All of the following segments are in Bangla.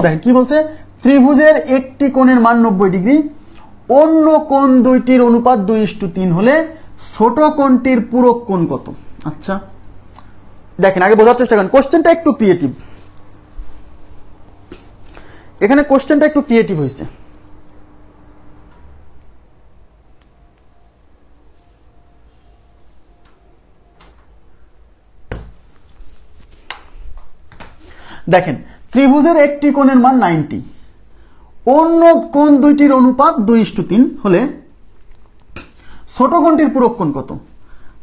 দেখেন কি বলছে, ত্রিভুজের একটি কোণের মান 90 ডিগ্রি, অন্য কোণ দুইটির অনুপাত 2:3 হলে ছোট কোণটির পূরক কোণ কত? আচ্ছা দেখেন আগে বোঝার চেষ্টা করেন, কোশ্চেনটা একটু ক্রিয়েটিভ, এখানে কোশ্চেনটা একটু ক্রিয়েটিভ হয়েছে। দেখেন ত্রিভুজের একটি কোণের মান 90, অন্য কোণ দুইটির অনুপাত 2:3 হলে ছোট কোণটির পূরক কোণ কত?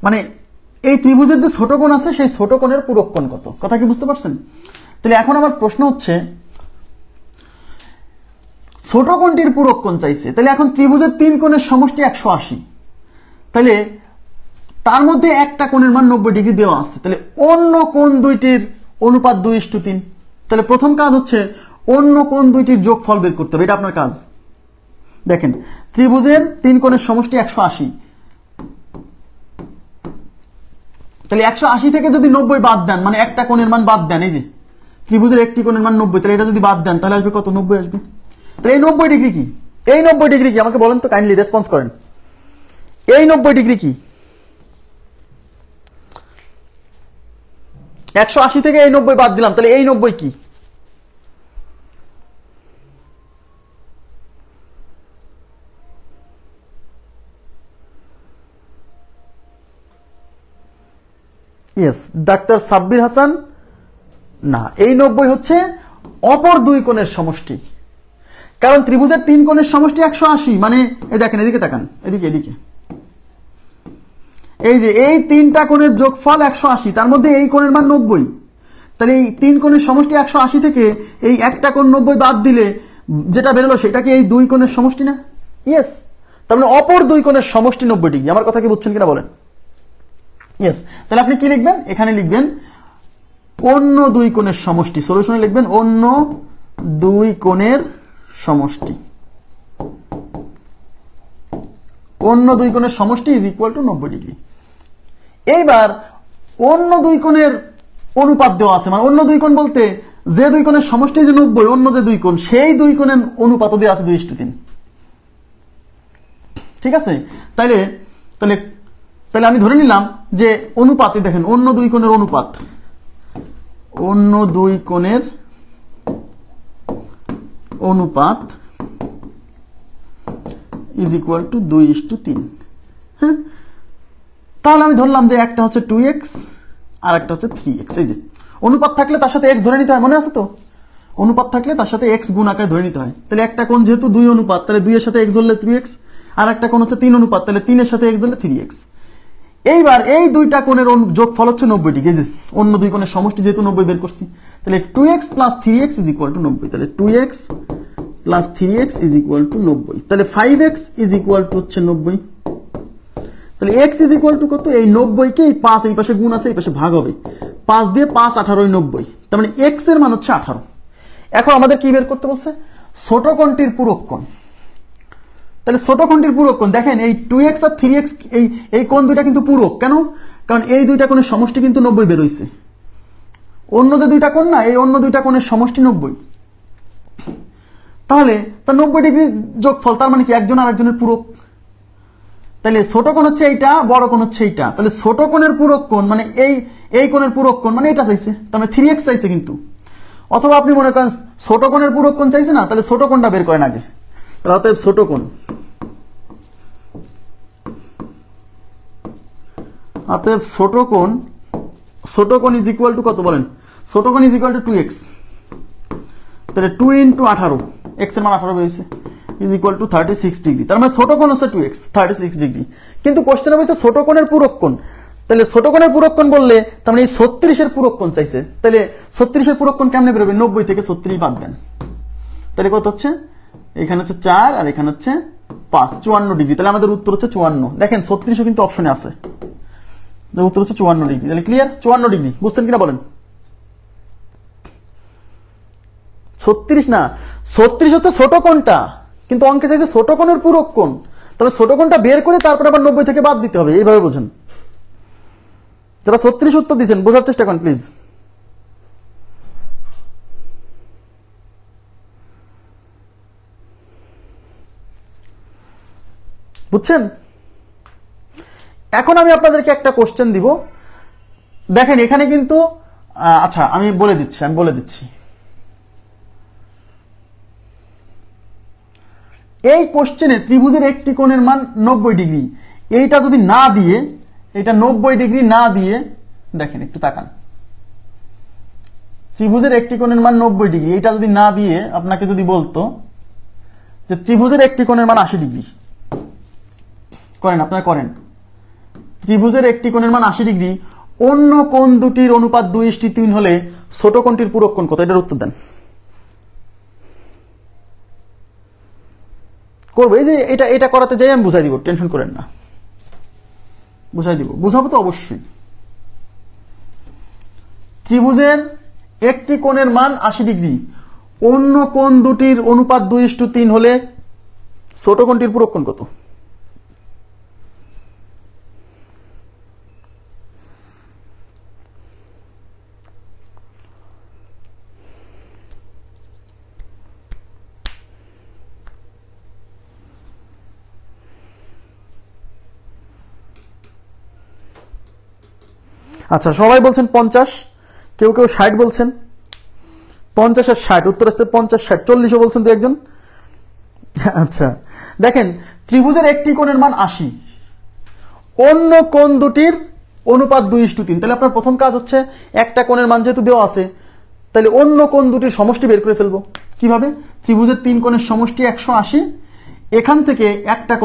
মানে এই ত্রিভুজের যে ছোট কোণ আছে সেই ছোট কোণের পূরক কোণ কত? কথা কি বুঝতে পারছেন? তাহলে এখন আমার প্রশ্ন হচ্ছে ছোট কোণটির পূরক কোণ চাইছে, তাহলে এখন ত্রিভুজের 3 কোণের সমষ্টি 180, তাহলে তার মধ্যে একটা কোণের মান 90 ডিগ্রি দেওয়া আছে, তাহলে অন্য কোণ দুইটির অনুপাত 2:3। তাহলে প্রথম কাজ হচ্ছে অন্য কোণ দুইটির যোগফল বের করতে হবে, এটা আপনার কাজ। দেখেন ত্রিভুজের 3 কোণের সমষ্টি 180, তাহলে 180 থেকে যদি 90 বাদ দেন, মানে একটা কোণের মান বাদ দেন, এই যে ত্রিভুজের একটি কোণের মান 90, তাহলে এটা যদি বাদ দেন তাহলে আসবে কত? 90 আসবে। তাহলে এই 90 ডিগ্রি কি? এই 90 ডিগ্রি কি আমাকে বলেন তো, কাইন্ডলি রেসপন্স করেন। এই 90 ডিগ্রি কি? 180 থেকে এই 90 বাদ দিলাম, তাহলে এই 90 কি? ইয়েস, ডাক্তার সাব্বির হাসান, না এই 90 হচ্ছে অপর দুই কোণের সমষ্টি, কারণ ত্রিভুজের 3 কোণের সমষ্টি 180, মানে এই দেখেন এদিকে তাকান, এদিকে এদিকে, এই যে এই 3টা কোণের যোগফল 180, তার মধ্যে এই কোণের মান 90, তাহলে এই 3 কোণের সমষ্টি 180 থেকে এই একটা কোণ 90 বাদ দিলে যেটা বেরোলো সেটা কি এই দুই কোণের সমষ্টি না? ইয়েস, তার মানে অপর দুই কোণের সমষ্টি 90 ডিগ্রি। আমার কথা কি বুঝছেন কিনা বলেন? ইয়েস, তাহলে আপনি কি লিখবেন? এখানে লিখবেন অন্য দুই কোণের সমষ্টি, সলিউশনে লিখবেন অন্য দুই কোণের সমষ্টি, অন্য দুই কোণের সমষ্টি ইজ ইকুয়াল টু 90 ডিগ্রি। এইবার অন্য দুই কোণের অনুপাত দেওয়া আছে, মানে অন্য দুই কোণ বলতে যে দুই কোণের সমষ্টি যে 90, অন্য যে দুই কোণ সেই দুই কোণের অনুপাত দেওয়া আছে 2:3। ঠিক আছে, তাহলে তাহলে তাহলে আমি ধরে নিলাম যে অনুপাতে, দেখেন অন্য দুই কোণের অনুপাত, অন্য দুই কোণের অনুপাত ইজ ইকুয়াল টু 2:3। হ্যাঁ, তাহলে আমি ধরলাম যে একটা হচ্ছে 2x আর একটা হচ্ছে 3x। এই যে অনুপাত থাকলে তার সাথে x ধরে নিতে হয়, মনে আছে তো? অনুপাত থাকলে তার সাথে x গুণ আকারে ধরে নিতে হয়। তাহলে একটা কোণ যেহেতু 2 অনুপাত, তাহলে 2 এর সাথে x ধরলে 3x, আর একটা কোণ হচ্ছে 3 অনুপাত, তাহলে 3 এর সাথে x ধরলে 3x। এইবার এই দুইটা কোণের যোগফল হচ্ছে 90 ডিগ্রি, যে অন্য দুই কোণের সমষ্টি যেহেতু 90 বের করছি, তাহলে 2x plus 3x is equal to 90। তাহলে 2x plus 3x is equal to 90, তাহলে 5x ইজ ইকুয়াল টু হচ্ছে 90। তাহলে x ইজ ইকুয়াল টু কত? এই 90 কে এই 5 এই পাশে গুণ আছে, এই পাশে ভাগ হবে, 5 দিয়ে 5 18 90, তার মানে x এর মান হচ্ছে 18। এখন আমাদের কি বের করতে বলছে? ছোট কোণটির পূরক কোণ। তাহলে ছোট কোণটির পূরক কোণ, দেখেন এই 2x আর 3x এই কোণ দুইটা কিন্তু পূরক, কেন? কারণ এই দুইটা কোণের সমষ্টি কিন্তু 90 বের হইছে। অন্য যে দুইটা কোণ না, এই অন্য দুইটা কোণের সমষ্টি 90, তাহলে তার 90 ডিগ্রি যোগফল, তার মানে কি একজন আর একজনের পূরক। তাহলে ছোট কোণ হচ্ছে এইটা, বড় কোণ হচ্ছে এইটা, তাহলে ছোট কোণের পূরক কোণ মানে এই কোণের পূরক কোণ মানে এটা চাইছে, তার মানে 3x চাইছে কিন্তু। অথবা আপনি মনে করেন ছোট কোণের পূরক কোণ চাইছে না, তাহলে ছোট কোণটা বের করেন আগে। তাহলে অতএব ছোট কোণ, অতএব ছোট কোণ ইজ ইকুয়াল টু কত বলেন? ছোট কোণ ইজ ইকুয়াল টু 2x, তাহলে 2 × 18, x এর মান 18 বেরিয়েছে, ইজ ইকুয়াল টু 36 ডিগ্রি। তার মানে ছোট কোণ হচ্ছে 2x, 36 ডিগ্রি। কিন্তু কোশ্চেনে বলছে ছোট কোণের পূরক কোণ, তাহলে ছোট কোণের পূরক কোণ বললে তার মানে এই 36 এর পূরক কোণ চাইছে। তাহলে 36 এর পূরক কোণ কেমনে বেরোবে? 90 থেকে 36 বাদ দেন, তাহলে কত হচ্ছে? এখানে হচ্ছে 4 আর এখানে হচ্ছে 5, 54 ডিগ্রি। তাহলে আমাদের উত্তর হচ্ছে 54। দেখেন 36ও কিন্তু অপশনে আছে, উত্তর হচ্ছে 54 ডিগ্রি। তাহলে ক্লিয়ার? 54 ডিগ্রি বুঝছেন কিনা বলেন? 36 না, 36 হচ্ছে ছোট কোণটা, কিন্তু অঙ্কে চাইছে ছোট কোণের পূরক কোণ। তাহলে ছোট কোণটা বের করে তারপর আবার 90 থেকে বাদ দিতে হবে, এইভাবে বোঝেন। যারা 36 উত্তর দিচ্ছেন বোঝার চেষ্টা করেন প্লিজ। বুঝছেন? এখন আমি আপনাদেরকে একটা কোশ্চেন দিব, দেখেন এখানে কিন্তু আচ্ছা আমি বলে দিচ্ছি এই কোশ্চেনে ত্রিভুজের একটি কোণের মান 90 ডিগ্রি, এইটা যদি না দিয়ে, এটা 90 ডিগ্রি না দিয়ে, দেখেন একটু তাকান, ত্রিভুজের একটি কোণের মান 90 ডিগ্রি, এটা যদি না দিয়ে আপনাকে যদি বলতো যে ত্রিভুজের একটি কোণের মান 80 ডিগ্রি, করেন আপনারা করেন, ত্রিভুজের একটি কোণের মান 80 ডিগ্রি, অন্য কোণ দুটির অনুপাত 2:3 হলে ছোট কোণটির পূরক কোণ কত? এটার উত্তর দেন। করবো, এই যে এটা করাতে যাই আমি বুঝাই দিব, টেনশন করেন না, বুঝাই দিব, বুঝাবো তো অবশ্যই। ত্রিভুজের একটি কোণের মান 80 ডিগ্রি, অন্য কোণ দুটির অনুপাত 2:3 হলে ছোট কোণটির পূরক কোণ কত? আচ্ছা সবাই বলছেন 50, কেউ 60 বলছেন, 50 আর 60, উত্তর আসতে 50 60 40ও বলছেন তো একজন। আচ্ছা দেখেন, ত্রিভুজের একটি কোণের মান 80, অন্য কোণ দুটির অনুপাত 2:3, তাহলে আপনার প্রথম কাজ হচ্ছে একটা কোণের মান যেহেতু দেওয়া আছে, তাহলে অন্য কোণ দুটির সমষ্টি বের করে ফেলবো। কিভাবে? ত্রিভুজের 3 কোণের সমষ্টি 180, এখান থেকে একটা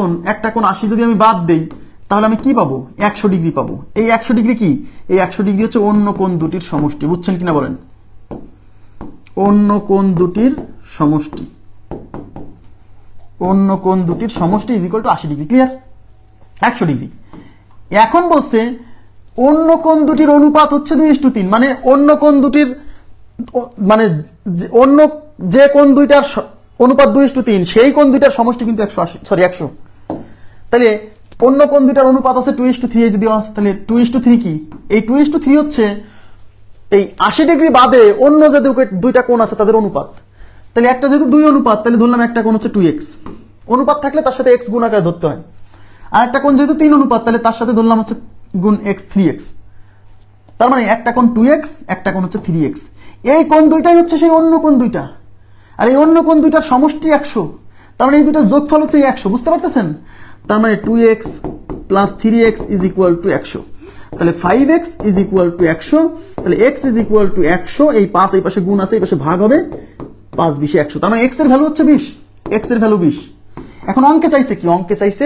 কোণ 80 যদি আমি বাদ দেই, তাহলে আমি কি পাবো? 100 ডিগ্রি পাবো। এই 100 ডিগ্রি কি? এই 100 ডিগ্রি হচ্ছে অন্য কোণ দুটির সমষ্টি, বুঝছেন কিনা বলেন? অন্য কোণ দুটির সমষ্টি, অন্য কোণ দুটির সমষ্টি is equal two 80 degree, clear? 100 degree. এখন বলছে অন্য কোণ দুটির অনুপাত হচ্ছে 2:3, মানে অন্য কোণ দুটির মানে অন্য যে কোণ দুইটার অনুপাত 2:3, সেই কোণ দুইটার সমষ্টি কিন্তু 100। তাহলে অন্য কোণ দুইটার অনুপাত আছে 2:3, এই যদি আছে তাহলে 2:3 কি? এই 2:3 হচ্ছে এই 80 ডিগ্রি বাদে অন্য যে দুইটা কোণ আছে তাদের অনুপাত। তাহলে একটা যেহেতু 2 অনুপাত, তাহলে ধরলাম একটা কোণ হচ্ছে 2x, অনুপাত থাকলে তার সাথে x গুণ আকারে ধরতে হয়। আর একটা কোণ যেহেতু 3 অনুপাত, তাহলে তার সাথে ধরলাম হচ্ছে গুণ x 3x, তার মানে একটা কোণ 2x, একটা কোণ হচ্ছে 3x। এই কোণ দুইটাই হচ্ছে সেই অন্য কোণ দুইটা, আর এই অন্য কোণ দুইটার সমষ্টি 100, তার মানে এই দুইটার যোগফল হচ্ছে 100, বুঝতে পারতেছেন? তার মানে 2x plus 3x is equal two 100, তাহলে 5x ইজ ইকুয়াল টু 100, তাহলে x ইজ ইকুয়াল টু 100, এই 5 এই পাশে গুণ আছে, এই পাশে ভাগ হবে, 5 20 100, তার মানে x এর ভ্যালু হচ্ছে 20, x এর ভ্যালু 20। এখন অঙ্কে চাইছে কি? অঙ্কে চাইছে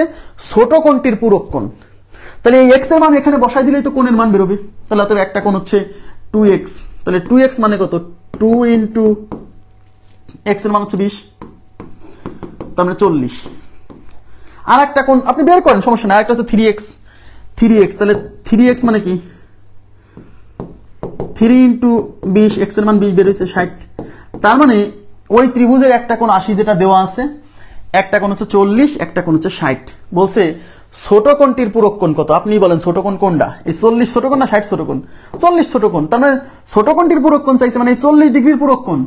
ছোট কোণটির পূরক কোণ, তাহলে এই x এর মান এখানে বসাই দিলেই তো কোণের মান বেরোবে। তাহলে অতএব একটা কোণ হচ্ছে 2x, তাহলে 2x মানে কত? 2 ইন্টু x এর মান হচ্ছে 20, তার মানে 40। আর একটা কোণ আপনি বের করেন, সমস্যা নাই, আরেকটা হচ্ছে 3x, তাহলে 3x মানে কি? 3 ইন্টু 20, x এর মান 20 বের হয়েছে 60, তার মানে ওই ত্রিভুজের একটা কোণ 80 যেটা দেওয়া আছে, একটা কোণ হচ্ছে 40, একটা কোণ হচ্ছে 60। বলছে ছোট কোণটির পূরক কোণ কত? আপনি বলেন ছোট কোণ কোনটা? এই 40 ছোট কোণ না 60 ছোট কোণ? 40 ছোট কোণ, তার মানে ছোট কোণটির পূরক কোণ চাইছে, মানে এই 40 ডিগ্রির পূরক কোণ।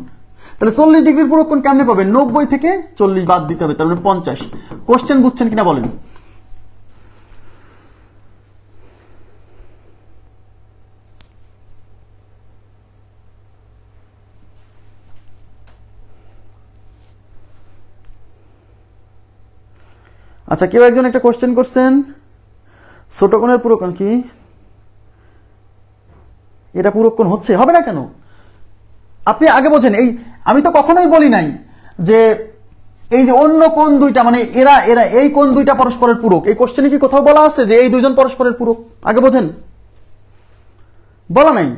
তাহলে 40 ডিগ্রির পূরক কোণ কেমনে পাবেন? 90 থেকে 40 বাদ দিতে হবে, তার মানে 50। কোশ্চেন বুঝছেন কিনা বলেন? আচ্ছা কেউ একজন একটা কোশ্চেন করছেন, ছোট কোণের পূরক কোণ কি? এটা পূরক কোণ হচ্ছে, হবে না কেন? আপনি আগে বোঝেন, এই আমি তো কখনোই বলি নাই যে এই যে অন্য কোণ দুইটা, মানে এরা এরা এই কোণ দুইটা পরস্পরের পূরক। এই কোশ্চেনে কি কোথাও বলা আছে যে এই দুইজন পরস্পরের পূরক? আগে বোঝেন, বলা নাই।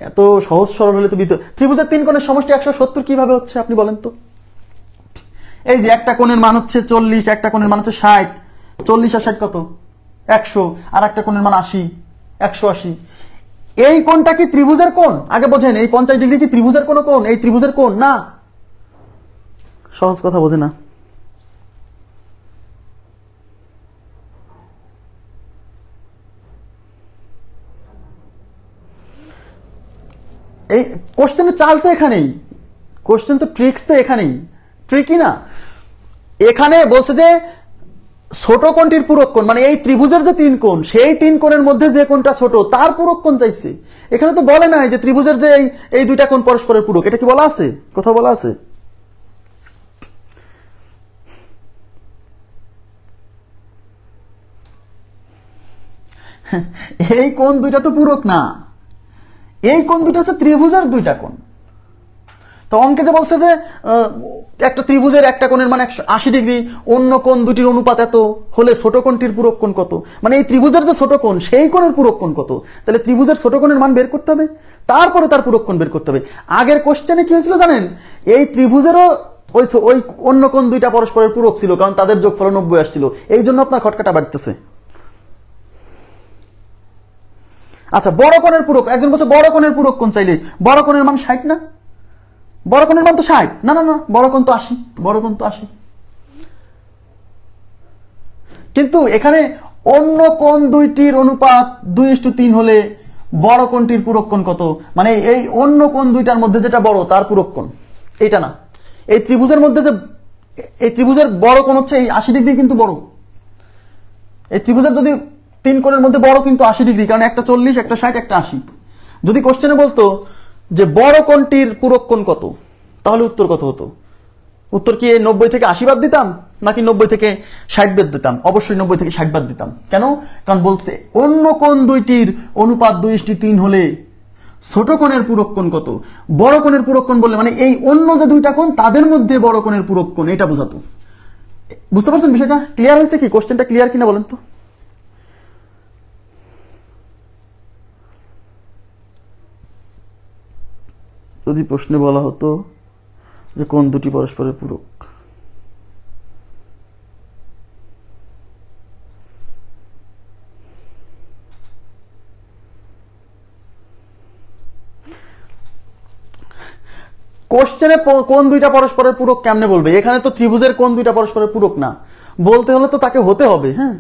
এত সহজ সরল হলে তো ত্রিভুজের 3 কোণের সমষ্টি 170 কিভাবে হচ্ছে আপনি বলেন তো? এই যে একটা কোণের মান হচ্ছে 40, একটা কোণের মান হচ্ছে 60, 40 আর 60 কত? 100, আর একটা কোণের মান 80, 180। এই কোণটা কি ত্রিভুজের কোণ? আগে বোঝেন, এই 50 ডিগ্রি কি ত্রিভুজের কোনো কোণ? এই ত্রিভুজের কোণ না। সহজ কথা বোঝে না। এই কোশ্চেনের চাল তো এখানেই, কোশ্চেন তো ট্রিক্স তো এখানেই, ট্রিকই না। এখানে বলছে যে ছোট কোণটির পূরক কোণ, মানে এই ত্রিভুজের যে 3 কোণ, সেই 3 কোণের মধ্যে যে কোণটা ছোট তার পূরক কোণ চাইছে। এখানে তো বলে নাই যে ত্রিভুজের যে এই দুইটা কোণ পরস্পরের পূরক, এটা কি বলা আছে? কোথাও বলা আছে? এই কোণ দুইটা তো পূরক না, এই কোণ দুইটা হচ্ছে ত্রিভুজের দুইটা কোণ। তো অঙ্কে যে বলছে যে একটা ত্রিভুজের একটা কোণের মান 180 ডিগ্রি, অন্য কোণ দুটির অনুপাত এত হলে ছোট কোণটির পূরক কোণ কত, মানে এই ত্রিভুজের যে ছোট কোণ সেই কোণের পূরক কোণ কত। তাহলে ত্রিভুজের ছোট কোণের মান বের করতে হবে, তারপরে তার পূরক কোণ বের করতে হবে। আগের কোশ্চেনে কি হয়েছিল জানেন? এই ত্রিভুজেরও ওই অন্য কোণ দুইটা পরস্পরের পূরক ছিল, কারণ তাদের যোগফল 90 আসছিল, এই জন্য আপনার খটকাটা বাড়তেছে। আচ্ছা, বড় কোণের পূরক, একজন বলছে বড় কোণের পূরক কোণ চাইলে, বড় কোণের মান 60 না? বড় কোণের মান তো 60, না না না, বড় কোণ তো 80, বড় কোণ তো 80। কিন্তু এখানে অন্য কোণ দুইটির অনুপাত 2:3 হলে বড় কোণটির পূরক কোণ কত, মানে এই অন্য কোণ দুইটার মধ্যে যেটা বড় তার পূরক কোণ, এইটা না। এই ত্রিভুজের মধ্যে যে এই ত্রিভুজের বড় কোণ হচ্ছে এই 80 ডিগ্রি, কিন্তু বড় এই ত্রিভুজের যদি 3 কোণের মধ্যে বড় কিন্তু 80 ডিগ্রি, কারণ একটা 40, একটা 60, একটা 80। যদি কোশ্চেনে বলতো যে বড় কোণটির পূরক কোণ কত, তাহলে উত্তর কত হতো? উত্তর কি এই 90 থেকে 80 বাদ দিতাম, নাকি 90 থেকে 60 বাদ দিতাম? অবশ্যই 90 থেকে 60 বাদ দিতাম। কেন? কারণ বলছে অন্য কোণ দুইটির অনুপাত 2:3 হলে ছোট কোণের পূরক কোণ কত। বড় কোণের পূরক কোণ বললে মানে এই অন্য যে দুইটা কোণ তাদের মধ্যে বড় কোণের পূরক কোণ, এটা বোঝাতো। বুঝতে পারছেন বিষয়টা? ক্লিয়ার হয়েছে কি? কোশ্চেনটা ক্লিয়ার কিনা বলেন তো? যদি প্রশ্নে বলা হতো যে কোন দুটি পরস্পরের পূরক, কোশ্চেনে কোন দুইটা পরস্পরের পূরক কেমনে বলবে? এখানে তো ত্রিভুজের কোন দুইটা পরস্পরের পূরক না, বলতে হলে তো তাকে হতে হবে। হ্যাঁ,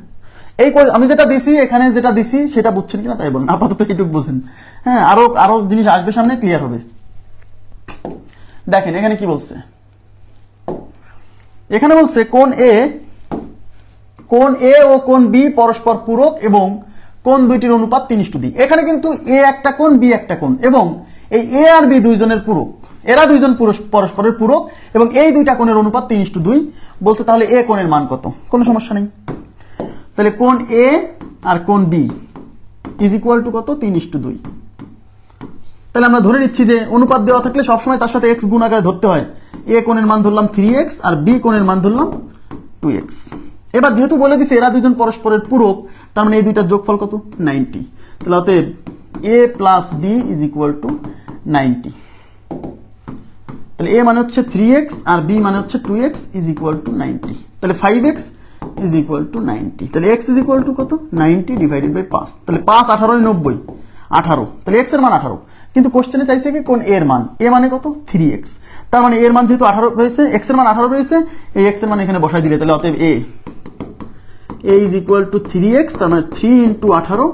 এই আমি যেটা দিছি, এখানে যেটা দিছি সেটা বুঝছেন কিনা তাই বলেন, আপাতত এইটুকু বুঝেন। হ্যাঁ, আরো জিনিস আসবে সামনে, ক্লিয়ার হবে। দেখেন এখানে কি বলছে, এখানে বলছে কোণ এ ও কোণ বি পরস্পর পূরক এবং কোণ দুইটির অনুপাত 3:2। এখানে কিন্তু এ একটা কোণ, বি একটা কোণ, এবং এই এ আর বি দুইজনের পূরক, এরা দুইজন পরস্পরের পূরক, এবং এই দুইটা কোণের অনুপাত 3:2 বলছে। তাহলে এ কোণের মান কত? কোনো সমস্যা নেই। তাহলে কোণ এ আর কোণ বি ইজ ইকুয়াল টু কত? 3:2। তাহলে আমরা ধরে নিচ্ছি যে অনুপাত দেওয়া থাকলে সবসময় তার সাথে এক্স গুণ আকারে ধরতে হয়। এ কোণের মান ধরলাম 3x আর বি কোণের মান ধরলাম 2x। এবার যেহেতু বলে দিছে এরা দুজন পরস্পরের পূরক, তার মানে এই দুইটার যোগফল কত? 90। তাহলে অতএব a plus B is equal to 90। তাহলে a মানে হচ্ছে 3x আর b মানে হচ্ছে 2x ইজ ইকুয়াল টু 90। তাহলে 5x ইজ ইকুয়াল টু 90। তাহলে x ইজ ইকুয়াল টু কত? 90 ডিভাইডেড বাই 5। তাহলে 5 18 90, 18। তাহলে x এর মান 18, কিন্তু কোশ্চেনে চাইছে কি কোন এর মান? a মানে কত? 3x। তার মানে এর মান যেহেতু 18 রয়েছে, x এর মান 18 রয়েছে, এই x এর মান এখানে বসাই দিলে তাহলে অতএব a is equal two 3x, তার মানে 3 ইন্টু 18,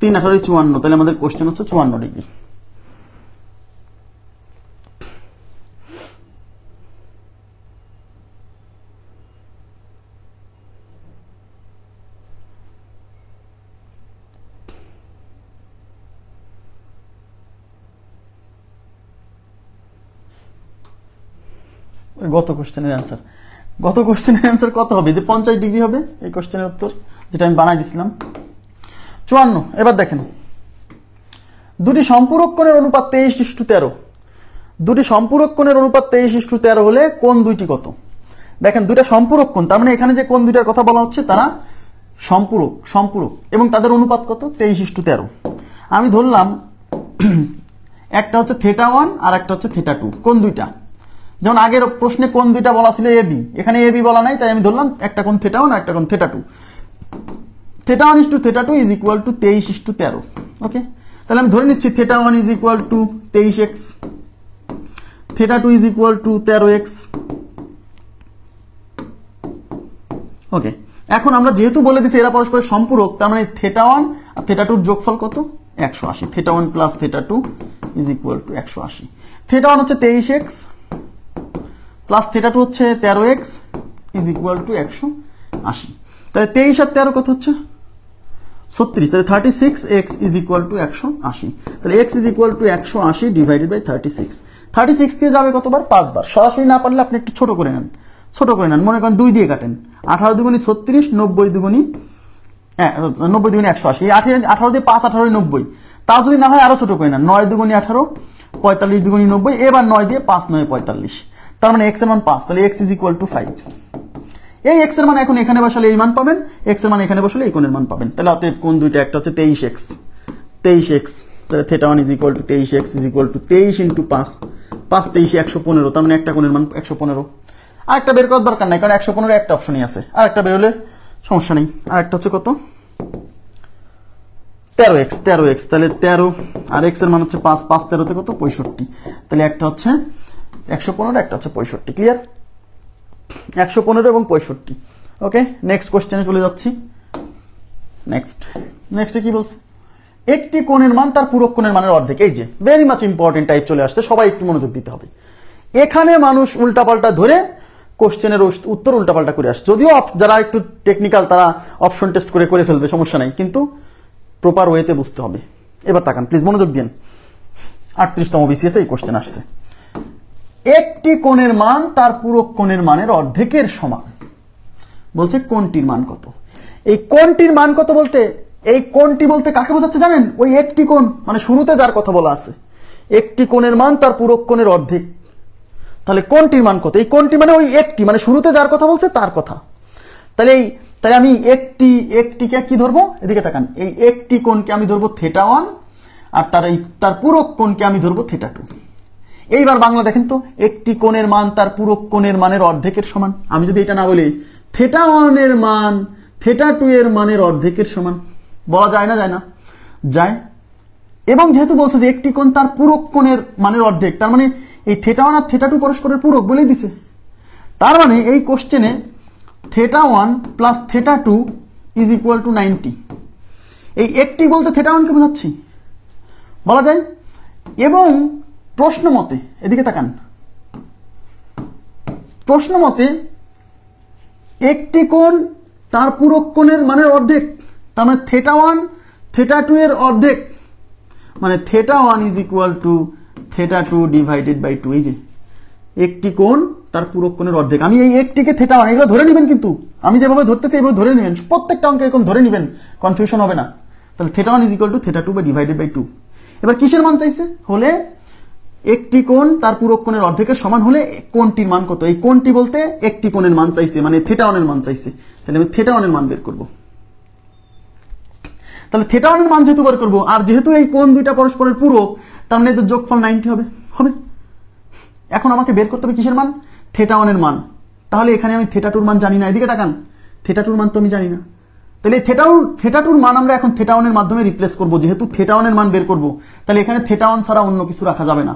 3 18 54। তাহলে আমাদের কোশ্চেন হচ্ছে 54 ডিগ্রি। গত কোশ্চেনের অ্যান্সার কত হবে? যে 50 ডিগ্রি হবে এই কোশ্চেনের উত্তর, যেটা আমি বানাই দিছিলাম। 54। এবার দেখেন দুটি সম্পূরক কোণের অনুপাত 23:13। দুটি সম্পূরক কোণের অনুপাত 23:13 হলে কোণ দুইটি কত? দেখেন দুইটা সম্পূরক কোণ, তার মানে এখানে যে কোণ দুইটার কথা বলা হচ্ছে তারা সম্পূরক এবং তাদের অনুপাত কত? 23:13। আমি ধরলাম একটা হচ্ছে θ1 আর একটা হচ্ছে θ2, কোণ দুইটা। যেমন আগের প্রশ্নে কোণ দুইটা বলা ছিল এ বি, এখানে এ বি বলা নাই, তাই আমি ধরলাম একটা কোণ θ1 আর একটা কোণ θ2। θ1:θ2 ইজ ইকুয়াল টু 23:13। ওকে, তাহলে আমি ধরে নিচ্ছি θ1 is equal to 23x, θ2 is equal to 13x। Okay, এখন আমরা যেহেতু বলে দিছি এরা পরস্পরের সম্পূরক, তার মানে θ1 আর θ2 যোগফল কত? 180। θ1 প্লাস θ2 ইজ ইকুয়াল টু 180। θ1 হচ্ছে 23x প্লাস θ2 হচ্ছে 13x ইজ ইকুয়াল টু 180। তাহলে 23 আর 13 কত হচ্ছে? 36। তাহলে 36x ইজ ইকুয়াল টু 180। তাহলে x is equal to 180 divided by 36। 36 দিয়ে যাবে কতবার? 5 বার। সরাসরি না পারলে আপনি একটু ছোট করে নেন, মনে করেন 2 দিয়ে কাটেন। 18 দুগুণী 36, 90 দুগুণী 180। 18 দিয়ে 5 18 90। তাও যদি না হয় আরো ছোট করে নেন, 9 দুগুণী 18, 45 দুগুণী 90, এবার 9 দিয়ে 5 9 45। তার মানে x এর মান 5। তাহলে x ইজ ইকুয়াল টু 5। এই x এর মান এখন এখানে বসালে এই মান পাবেন, x এর মান এখানে বসালে এই কোণের মান পাবেন। তাহলে অতএব কোণ দুইটা, একটা হচ্ছে 23x, তাহলে θ1 is equal to 23x is equal to 23 into 5, 5 23 115। তার মানে একটা কোণের মান 115। আরেকটা বের করার দরকার নাই, কারণ 115 একটা অপশনই আছে, আরেকটা বের হলে সমস্যা নেই। আরেকটা হচ্ছে কত? 13x, তাহলে 13 আর x এর মান হচ্ছে 5, 5 13 তে কত? 65। তাহলে একটা হচ্ছে 115, একটা হচ্ছে 65। ক্লিয়ার? 115 এবং 65। ওকে, নেক্সট কোশ্চেনে চলে যাচ্ছি। নেক্সটে কি বলছে? একটি কোণের মান তার পূরক কোণের মানের অর্ধেক। এই যে ভেরি মাচ ইম্পর্টেন্ট টাইপ চলে আসছে, সবাই একটু মনোযোগ দিতে হবে। এখানে মানুষ উল্টাপাল্টা ধরে কোশ্চেনের উত্তর উল্টাপাল্টা করে আসছে। যদিও যারা একটু টেকনিক্যাল তারা অপশন টেস্ট করে ফেলবে, সমস্যা নাই, কিন্তু প্রপার ওয়েতে বুঝতে হবে। এবার তাকান প্লিজ, মনোযোগ দিন। 38তম বিসিএস এই কোশ্চেন আসছে। একটি কোণের মান তার পূরক কোণের মানের অর্ধেকের সমান। বলছে কোণটির মান কত? এই কোণটির মান কত বলতে, এই কোণটি বলতে কাকে বোঝাচ্ছে জানেন? ওই একটি কোণ, মানে শুরুতে যার কথা বলা আছে, একটি কোণের মান তার পূরক কোণের অর্ধেক। তাহলে কোণটির মান কত? এই কোণটি মানে ওই একটি, মানে শুরুতে যার কথা বলছে তার কথা। তাহলে আমি একটিকে কি ধরবো? এদিকে তাকান, এই একটি কোণকে আমি ধরবো θ1, আর তার পূরক কোণকে আমি ধরবো θ2। এইবার বাংলা দেখেন তো, একটি কোণের মান তার পূরক কোণের মানের অর্ধেকের সমান। আমি যদি এটা না বলি θ1 এর মান θ2 এর মানের অর্ধেকের সমান, বলা যায় না? যায়। এবং যেহেতু বলছে যে একটি কোণ তার পূরক কোণের মানের অর্ধেক, তার মানে এই θ1 আর θ2 পরস্পরের পূরক বলেই দিছে। তার মানে এই কোশ্চেনে θ1 প্লাস θ2 ইজ ইকুয়াল টু 90। এই একটি বলতে θ1 কে বোঝাচ্ছি, বলা যায়। এবং প্রশ্ন মতে, এদিকে তাকান, প্রশ্ন মতে একটি কোণ তার পূরক কোণের মানের অর্ধেক, তার মানে θ1 θ2 এর অর্ধেক, মানে θ1 is equal to θ2 divided by 2। এই যে একটি কোণ তার পূরক কোণের অর্ধেক, আমি এই একটিকে θ1, এগুলো ধরে নেবেন, কিন্তু আমি যেভাবে ধরতেছি এইভাবে ধরে নেবেন, প্রত্যেকটা অঙ্কে এরকম ধরে নেবেন, কনফিউশন হবে না। তাহলে θ1 is equal to θ2 by divided by 2। এবার কিসের মান চাইছে? হলে একটি কোণ তার পূরক কোণের অর্ধেকের সমান হলে কোণটির মান কত? এই কোণটি বলতে একটি কোণের মান চাইছে, মানে θ1 এর মান চাইছে। তাহলে আমি θ1 এর মান বের করব। তাহলে θ1 এর মান যেহেতু বের করব, আর যেহেতু এই কোণ দুইটা পরস্পরের পূরক, তার মানে এদের যোগফল 90 হবে। এখন আমাকে বের করতে হবে কিসের মান? θ1 এর মান। তাহলে এখানে আমি θ2 এর মান জানি না, এদিকে তাকান, θ2 এর মান তো আমি জানি না। তাহলে θ2 এর মান আমরা এখন θ1 এর মাধ্যমে রিপ্লেস করব। যেহেতু θ1 এর মান বের করব, তাহলে এখানে θ1 ছাড়া অন্য কিছু রাখা যাবে না।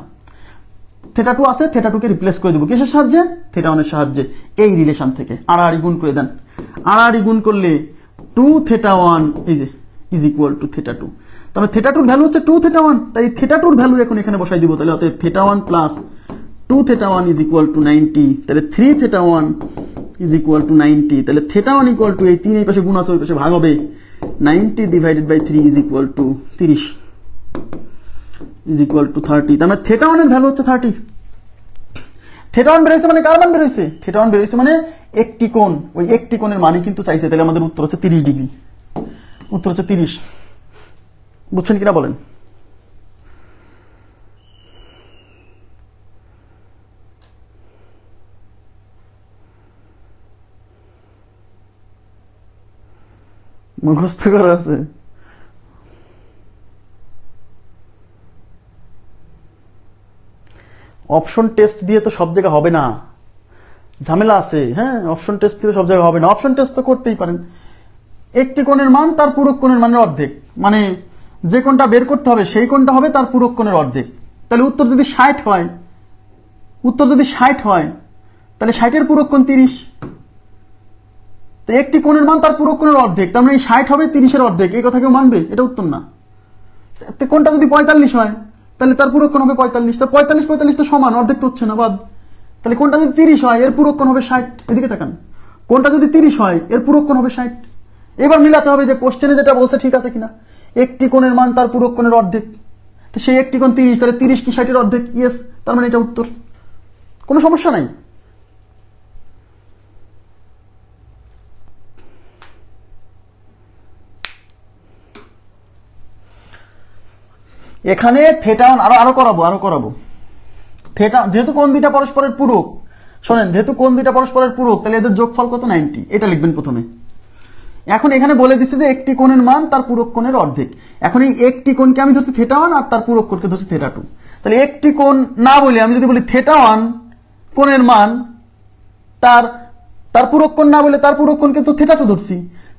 θ2 আছে, θ2 কে রিপ্লেস করে দেব কিসের সাহায্যে? θ1 এর সাহায্যে। এই রিলেশন থেকে আড়াআড়ি গুণ করে দেন। আড়াআড়ি গুণ করলে 2θ1 এই যে ইজ ইকুয়াল টু θ2। তাহলে θ2 এর ভ্যালু হচ্ছে 2θ1, তাই θ2 এর ভ্যালু এখন এখানে বসাই দিব। তাহলে অতএব θ1 প্লাস 2θ1 ইজ ইকুয়াল টু 90। তাহলে 3θ1 ইজ ইকুয়াল টু 90। তাহলে θ1 ইকুয়াল টু এই 3 এই পাশে গুণ আছে, ওই পাশে ভাগ হবে, 90 divided by 3 is equal to 30 is equal to 30। তার মানে θ1 এর ভ্যালু হচ্ছে 30। θ1 বের হয়েছে মানে কার মান বের হয়েছে? θ1 বের হয়েছে মানে একটি কোণ, ওই একটি কোণের মানই কিন্তু চাইছে। তাহলে আমাদের উত্তর হচ্ছে 30 ডিগ্রি। উত্তর হচ্ছে 30। বুঝছেন কিনা বলেন? মুখস্থ করা আছে। অপশন টেস্ট দিয়ে তো সব জায়গা হবে না, ঝামেলা আছে। হ্যাঁ, অপশন টেস্ট দিয়ে সব জায়গা হবে না। অপশন টেস্ট তো করতেই পারেন। একটি কোণের মান তার পূরক কোণের মানের অর্ধেক, মানে যে কোণটা বের করতে হবে সেই কোণটা হবে তার পূরক কোণের অর্ধেক। তাহলে উত্তর যদি 60 হয়, তাহলে 60-এর পূরক কোণ 30। তো একটি কোণের মান তার পূরক কোণের অর্ধেক, তার মানে এই 60 হবে 30-এর অর্ধেক। এই কথা কেউ মানবে? এটা উত্তর না। তো কোণটা যদি 45 হয় তাহলে তার পূরক কোণ হবে 45। তো 45 তো সমান, অর্ধেক তো হচ্ছে না, বাদ। তাহলে কোণটা যদি 30 হয় এর পূরক কোণ হবে 60। এদিকে তাকান, কোণটা যদি 30 হয় এর পূরক কোণ হবে 60। এবার মিলাতে হবে যে কোশ্চেনে যেটা বলছে ঠিক আছে কিনা। একটি কোণের মান তার পূরক কোণের অর্ধেক, তো সেই একটি কোণ 30, তাহলে 30 কি 60-এর অর্ধেক? ইয়েস, তার মানে এটা উত্তর, কোনো সমস্যা নাই। এখানে থেটা আরো করাবো থেটা, যেহেতু কোণ দুইটা পরস্পরের পূরক, শোনেন, যেহেতু কোণ দুইটা পরস্পরের পূরক তাহলে এদের যোগফল কত? 90। এটা লিখবেন প্রথমে। এখন এখানে বলে দিচ্ছে যে একটি কোণের মান তার পূরক কোণের অর্ধেক। এখন এই একটি কোণকে আমি ধরছি থেটা 1 আর তার পূরক কোণকে ধরছি থেটা 2। তাহলে একটি কোণ না বলে আমি যদি বলি থেটা 1 কোণের মান তার পূরক কোণ, না বলে তার পূরক কোণকে তো থেটা 2 ধরছি।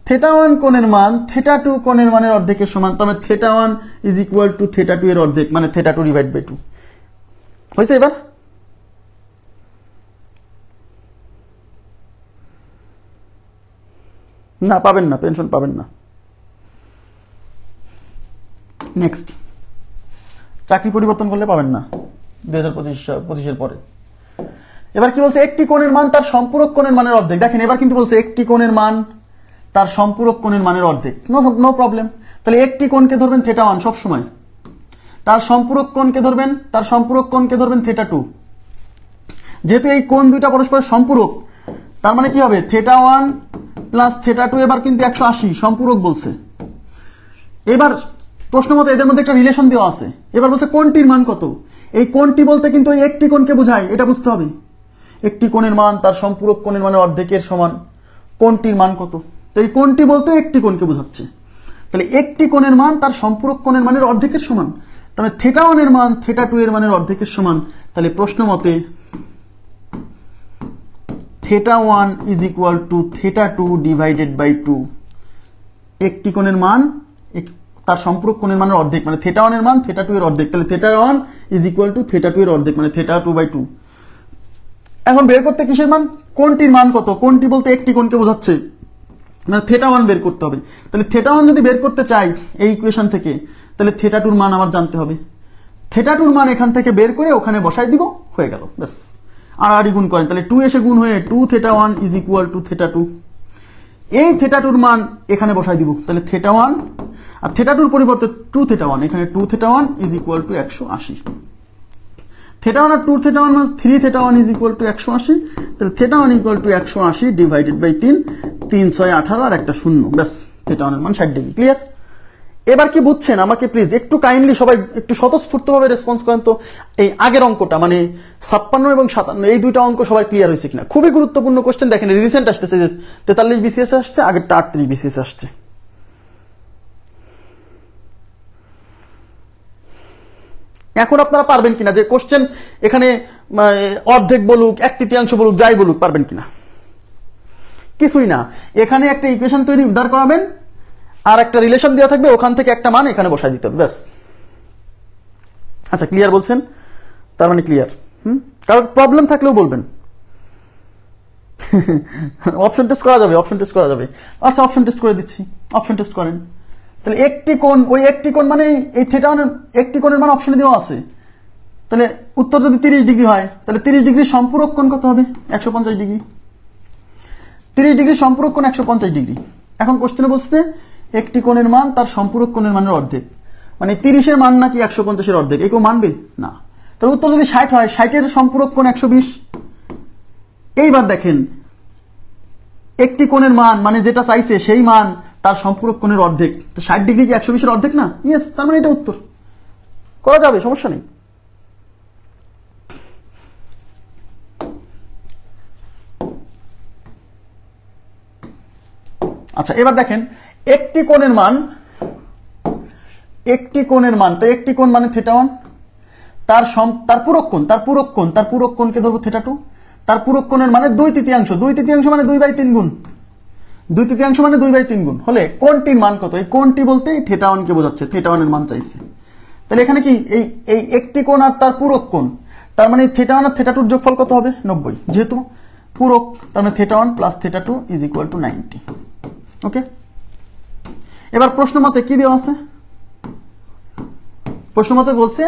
থেটা 1 কোণের মান থেটা 2 কোণের মানের অর্ধেকের সমান, তবে theta 1 is equal to theta 2 এর অর্ধেক, মানে থেটা 2 ডিভাইড বাই 2 হয়েছে। এবার না, পাবেন না, পেনশন পাবেন না। নেক্সট, চাকরি পরিবর্তন করলে পাবেন না 2025-এর পরে। এবার কি বলছে? একটি কোণের মান তার সম্পূরক কোণের মানের অর্ধেক। দেখেন এবার কিন্তু বলছে একটি কোণের মান তার সম্পূরক কোণের মানের অর্ধেক। No problem. তাহলে একটি কোণকে ধরবেন থেটা 1 সব সময়, তার সম্পূরক কোণকে ধরবেন থেটা 2। যেহেতু এই কোণ দুইটা পরস্পরের সম্পূরক, তার মানে কি হবে? থেটা 1 প্লাস থেটা 2 এবার কিন্তু 180 সম্পূরক বলছে। এবার প্রশ্ন মতো এদের মধ্যে একটা রিলেশন দেওয়া আছে। এবার বলছে কোণটির মান কত। এই কোণটি বলতে কিন্তু এই একটি কোণকে বোঝায়, এটা বুঝতে হবে। একটি কোণের মান তার সম্পূরক কোণের মানের অর্ধেকের সমান, কোণটির মান কত? তো এই কোণটি বলতে একটি কোণকে বোঝাচ্ছে। তাহলে একটি কোণের মান তার সম্পূরক কোণের মানের অর্ধেকের সমান, তাহলে থেটা 1 এর মান থেটা 2 এর মানের অর্ধেকের সমান। তাহলে প্রশ্ন মতে theta 1 is equal to theta 2 divided by 2। একটি কোণের মান তার সম্পূরক কোণের মানের অর্ধেক, মানে থেটা 1 এর মান থেটা 2 এর অর্ধেক। তাহলে theta 1 is equal to theta 2 এর অর্ধেক, মানে থেটা 2 বাই 2। এখন বের করতে কিসের মান? কোণটির মান কত। কোণটি বলতে একটি কোণকে বোঝাচ্ছে, মানে থেটা 1 বের করতে হবে। তাহলে থেটা 1 যদি বের করতে চাই এই ইকুয়েশন থেকে, তাহলে থেটা 2 এর মান আমার জানতে হবে। থেটা 2 এর মান এখান থেকে বের করে ওখানে বসাই দিব, হয়ে গেল, ব্যাস। আর গুণ করেন, তাহলে 2 এসে গুণ হয়ে 2 theta 1 is equal to theta 2। এই থেটা 2 এর মান এখানে বসাই দিব, তাহলে থেটা 1 আর থেটা 2 এর পরিবর্তে 2 থেটা 1, এখানে 2 theta 1 is equal to 180। Theta 1 আর 2 থেটা 1 মানে 3 থেটা 1 ইজ ইকুয়াল টু 180। তাহলে theta 1 equal to 180 divided by 3, 3 6 18 আর একটা শূন্য, ব্যাস। থেটা 1 এর মান 60 ডিগ্রি। ক্লিয়ার? এবার কি বুঝছেন? আমাকে প্লিজ একটু কাইন্ডলি সবাই একটু স্বতঃস্ফূর্তভাবে রেসপন্স করেন তো। এই আগের অঙ্কটা মানে 56 এবং 57 এই দুইটা অঙ্ক সবাই ক্লিয়ার হয়েছে কিনা? খুবই গুরুত্বপূর্ণ কোশ্চেন। দেখেন রিসেন্ট আসতেছে, 43 বিসিএস আসছে, আগেরটা 38 বিসিএস আসছে। এখন আপনারা পারবেন কিনা যে কোশ্চেন এখানে অর্ধেক বলুক, 1/3 বলুক, যাই বলুক, পারবেন কিনা? কিছুই না। এখানে একটা ইকুয়েশন তৈরি উদ্ধার করাবেন, আর একটা রিলেশন দেওয়া থাকবে, ওখান থেকে একটা মান এখানে বসাই দিতে হবে, ব্যাস। আচ্ছা, ক্লিয়ার বলছেন? তার মানে ক্লিয়ার। কারণ প্রবলেম থাকলেও বলবেন। অপশন টেস্ট করা যাবে, আচ্ছা অপশন টেস্ট করে দিচ্ছি, অপশন টেস্ট করেন। তাহলে একটি কোণ, ওই একটি কোণ মানে এই থেটা 1 একটি কোণের মান অপশনে দেওয়া আছে। তাহলে উত্তর যদি 30 ডিগ্রি হয়, তাহলে 30 ডিগ্রির সম্পূরক কোণ কত হবে? 150 ডিগ্রি। 30 ডিগ্রির সম্পূরক কোণ 150 ডিগ্রি। এখন কোশ্চেনে বলছে একটি কোণের মান তার সম্পূরক কোণের মানের অর্ধেক, মানে 30 এর মান নাকি 150 এর অর্ধেক, কেউ মানবে না। তাহলে উত্তর যদি 60 হয়, 60 এর সম্পূরক কোণ 120। এইবার দেখেন একটি কোণের মান মানে যেটা চাইছে সেই মান তার সম্পূরক কোণের অর্ধেক, তো 60 ডিগ্রি কি 120 এর অর্ধেক না? ইয়েস, তার মানে এটা উত্তর করা যাবে, সমস্যা নেই। আচ্ছা, এবার দেখেন একটি কোণের মান তো একটি কোণ মানে থেটা 1, তার পূরক কোণকে ধরবো থেটা 2। তার পূরক কোণের মানে 2/3, মানে 2/3 গুণ 2/3 মানে 2/3 গুণ হলে কোণটির মান কত? এই কোণটি বলতে থিটা 1 কে বোঝাচ্ছে, থিটা 1 এর মান চাইছে। তাহলে এখানে কি এই এই একটি কোণ আর তার পূরক কোণ, তার মানে থিটা 1 আর থিটা 2 এর যোগফল কত হবে? 90। যেহেতু পূরক, তার মানে theta 1 plus theta 2 is equal to 90। ওকে, এবার প্রশ্ন মতে কি দেওয়া আছে? প্রশ্ন মতে বলছে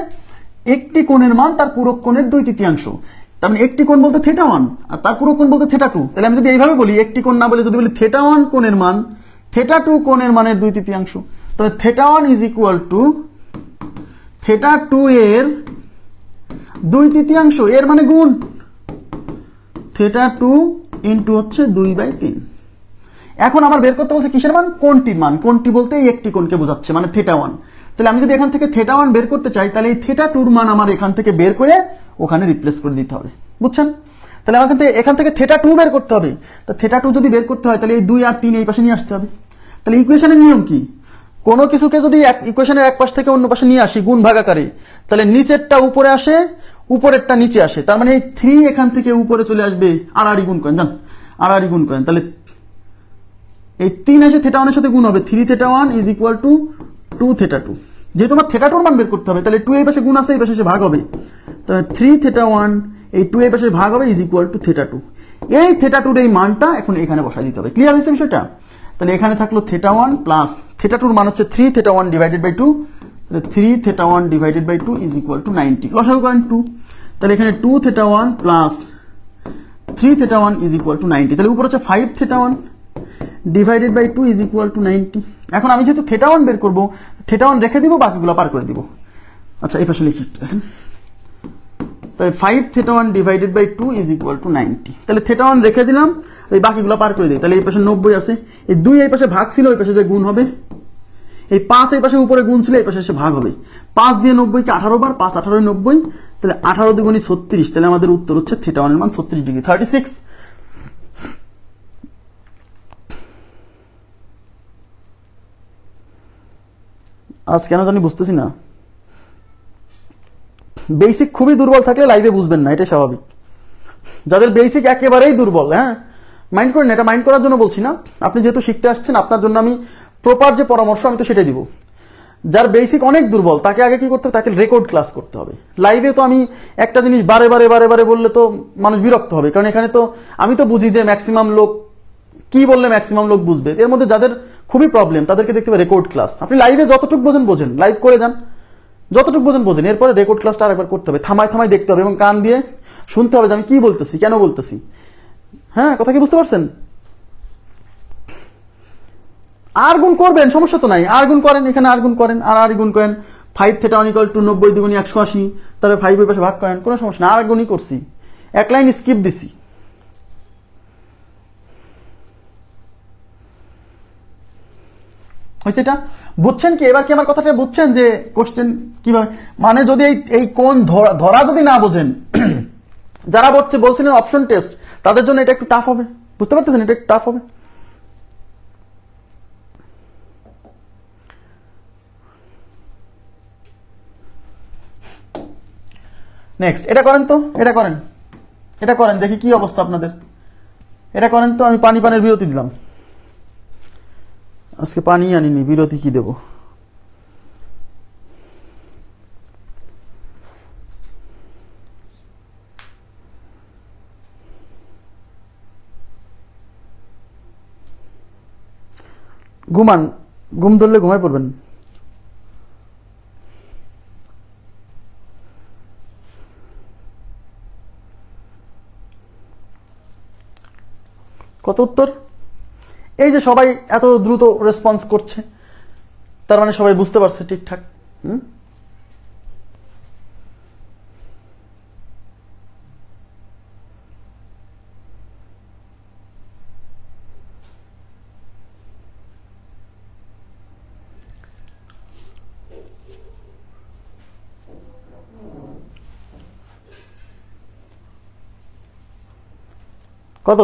একটি কোণের মান তার পূরক কোণের 2/3। তার মানে একটি কোণ বলতে থিটা 1 আর তার পূরক কোণ বলতে থিটা 2। তাহলে আমি যদি এইভাবে বলি, একটি কোণ না বলে যদি বলি থিটা 1 কোণের মান থিটা 2 কোণের মানের 2/3, তাহলে theta 1 is equal two theta 2 এর 2/3, এর মানে গুণ থিটা 2 ইন্টু হচ্ছে 2/3। এখন আমার বের করতে বলছে কিসের মান? কোণটির মান। কোণটি বলতে এই একটি কোণকে বোঝাচ্ছে, মানে থিটা 1। তাহলে আমি যদি এখান থেকে থিটা 1 বের করতে চাই, তাহলে এই থিটা 2 এর মান আমার এখান থেকে বের করে ওখানে রিপ্লেস করে দিতে হবে। বুঝছেন? তাহলে আমার এখান থেকে থিটা 2 বের করতে হবে। তা থিটা 2 যদি বের করতে হয়, তাহলে এই 2 আর 3 এই পাশে নিয়ে আসতে হবে। তাহলে ইকুয়েশনের নিয়ম কি? কোনো কিছুকে যদি ইকুয়েশনের এক পাশ থেকে অন্য পাশে নিয়ে আসি গুণ ভাগাকারে, তাহলে নিচেরটা উপরে আসে, উপরেরটা নিচে আসে। তার মানে এই 3 এখান থেকে উপরে চলে আসবে, আড়াআড়ি গুণ করেন, জান আড়াআড়ি গুণ করেন। তাহলে এই 3 এসে থিটা 1 এর সাথে গুণ হবে, 3 theta 1 is equal two 2 theta 2। যেহেতু আমার থিটা 2 এর মান বের করতে হবে, তাহলে 2 এই পাশে গুণ আছে, এই পাশে এসে ভাগ হবে। তাহলে 3 থিটা 1 এই 2 এই পাশে ভাগ হবে ইজ ইকুয়াল টু থিটা 2। এই থিটা 2 এর এই মানটা এখন এখানে বসাই দিতে হবে। ক্লিয়ার হয়েছে বিষয়টা? তাহলে এখানে থাকলো থিটা 1 প্লাস থিটা 2 এর মান হচ্ছে 3 থিটা 1 ডিভাইডেড বাই 2। তাহলে 3 theta 1 divided by 2 is equal to 90। লসাগু করেন 2। তাহলে এখানে 2 theta 1 plus 3 theta 1 is equal to 90। তাহলে উপর হচ্ছে 5 theta 1 divided by 2 is equal to 90। এখন আমি যেহেতু থিটা 1 বের করবো, থিটা 1 রেখে দিব, বাকিগুলো পার করে দিব। আচ্ছা, এই পাশে লিখি দেখেন। তাহলে 5 theta 1 divided by 2 is equal to 90। তাহলে থিটা 1 রেখে দিলাম, এই বাকিগুলো পার করে দিই। তাহলে এই পাশে 90 আছে, এই 2 এই পাশে ভাগ ছিল, এই পাশে যে গুণ হবে, এই 5 এই পাশে উপরে গুণ ছিল, এই পাশে এসে ভাগ হবে। 5 দিয়ে 90 কে 18 বার, 5 18 90, তাহলে 18 দ্বিগুণী 36। তাহলে আমাদের উত্তর হচ্ছে থিটা 1 এর মান 36 ডিগ্রি, 36। আজ কেন জানি বুঝতেছি না, বেসিক খুবই দুর্বল থাকলে লাইভে বুঝবেন না, এটা স্বাভাবিক। যাদের বেসিক একেবারেই দুর্বল, হ্যাঁ মাইন্ড করেন, এটা মাইন্ড করার জন্য বলছি না। আপনি যেহেতু শিখতে আসছেন, আপনার জন্য আমি প্রপার যে পরামর্শ আমি তো সেটাই দিব। যার বেসিক অনেক দুর্বল, তাকে আগে কি করতে হবে? তাকে রেকর্ড ক্লাস করতে হবে। লাইভে তো আমি একটা জিনিস বারে বারে বারে বারে বললে তো মানুষ বিরক্ত হবে, কারণ এখানে তো আমি তো বুঝি যে ম্যাক্সিমাম লোক কি বললে ম্যাক্সিমাম লোক বুঝবে। এর মধ্যে যাদের খুবই প্রবলেম, তাদেরকে দেখতে হবে রেকর্ড ক্লাস। আপনি লাইভে যতটুকু বোঝেন বোঝেন, লাইভ করে যান, যতটুকু বোঝেন বোঝেন, এরপরে রেকর্ড ক্লাসটা আরেকবার করতে হবে, থামায় থামায় দেখতে হবে এবং কান দিয়ে শুনতে হবে যে আমি কি বলতেছি, কেন বলতেছি। হ্যাঁ, কথা কি বুঝতে পারছেন? আর গুণ করবেন, সমস্যা তো নাই, আর গুণ করেন, এখানে আর গুণ করেন, আর গুণ করেন। 5 থিটা 1 ইকুয়াল টু 90 দ্বিগুণী 180, তাহলে 5 এর পাশে ভাগ করেন, কোনো সমস্যা না। আর গুণই করছি, এক লাইন স্কিপ দিছি। হয়েছে? এটা বুঝছেন কি? এবার কি আমার কথাটা বুঝছেন যে কোশ্চেন কিভাবে, মানে যদি এই কোণ ধরা যদি না বোঝেন, যারা বলছিলেন অপশন টেস্ট, তাদের জন্য এটা একটু টাফ হবে। বুঝতে পারতেছেন? এটা একটু টাফ হবে। নেক্সট এটা করেন তো, এটা করেন, এটা করেন, দেখি কি অবস্থা আপনাদের। এটা করেন তো। আমি পানির বিরতি দিলাম, আজকে পানি আনিনি, বিরতি কি দেব? ঘুমান, ঘুম ধরলে ঘুমায় পড়বেন। কত উত্তর? এই যে সবাই এত দ্রুত রেসপন্স করছে, তার মানে সবাই বুঝতে পারছে ঠিকঠাক। কত?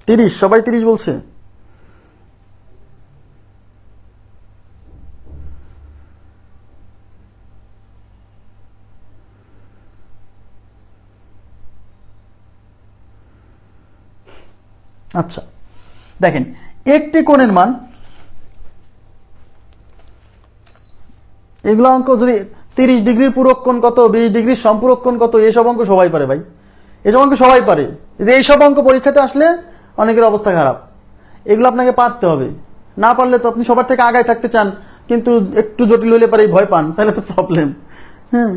30? সবাই 30 বলছে। আচ্ছা দেখেন, একটি কোণের মান, এগুলো অঙ্ক যদি 30 ডিগ্রির পূরক কোণ কত, 20 ডিগ্রির সম্পূরক কোণ কত, এইসব অঙ্ক সবাই পারে ভাই, এসব অঙ্ক সবাই পারে। যে এইসব অঙ্ক পরীক্ষাতে আসলে অনেকের অবস্থা খারাপ, এগুলো আপনাকে পারতে হবে। না পারলে তো আপনি সবার থেকে আগায় থাকতে চান, কিন্তু একটু জটিল হলে পারে ভয় পান, তাহলে তো প্রবলেম। হ্যাঁ,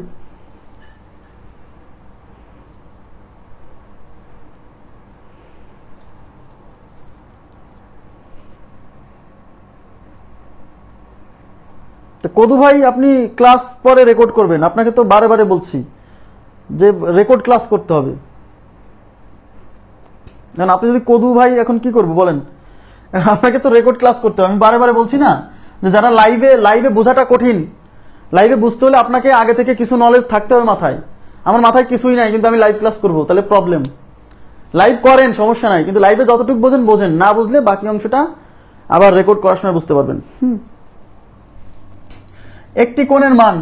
কদু ভাই আপনি ক্লাস পরে রেকর্ড করবেন, আপনাকে তো বারে বারে বলছি যে রেকর্ড ক্লাস করতে হবে। কারণ আপনি যদি কদু ভাই এখন কি করবো বলেন, আপনাকে তো রেকর্ড ক্লাস করতে হবে। আমি বারে বারে বলছি না যে যারা লাইভে বোঝাটা কঠিন, লাইভে বুঝতে হলে আপনাকে আগে থেকে কিছু নলেজ থাকতে হবে মাথায়। আমার মাথায় কিছুই নাই, কিন্তু আমি লাইভ ক্লাস করবো, তাহলে প্রবলেম। লাইভ করেন, সমস্যা নাই, কিন্তু লাইভে যতটুকু বোঝেন, না বুঝলে বাকি অংশটা আবার রেকর্ড করার সময় বুঝতে পারবেন। একটি কোণের মান,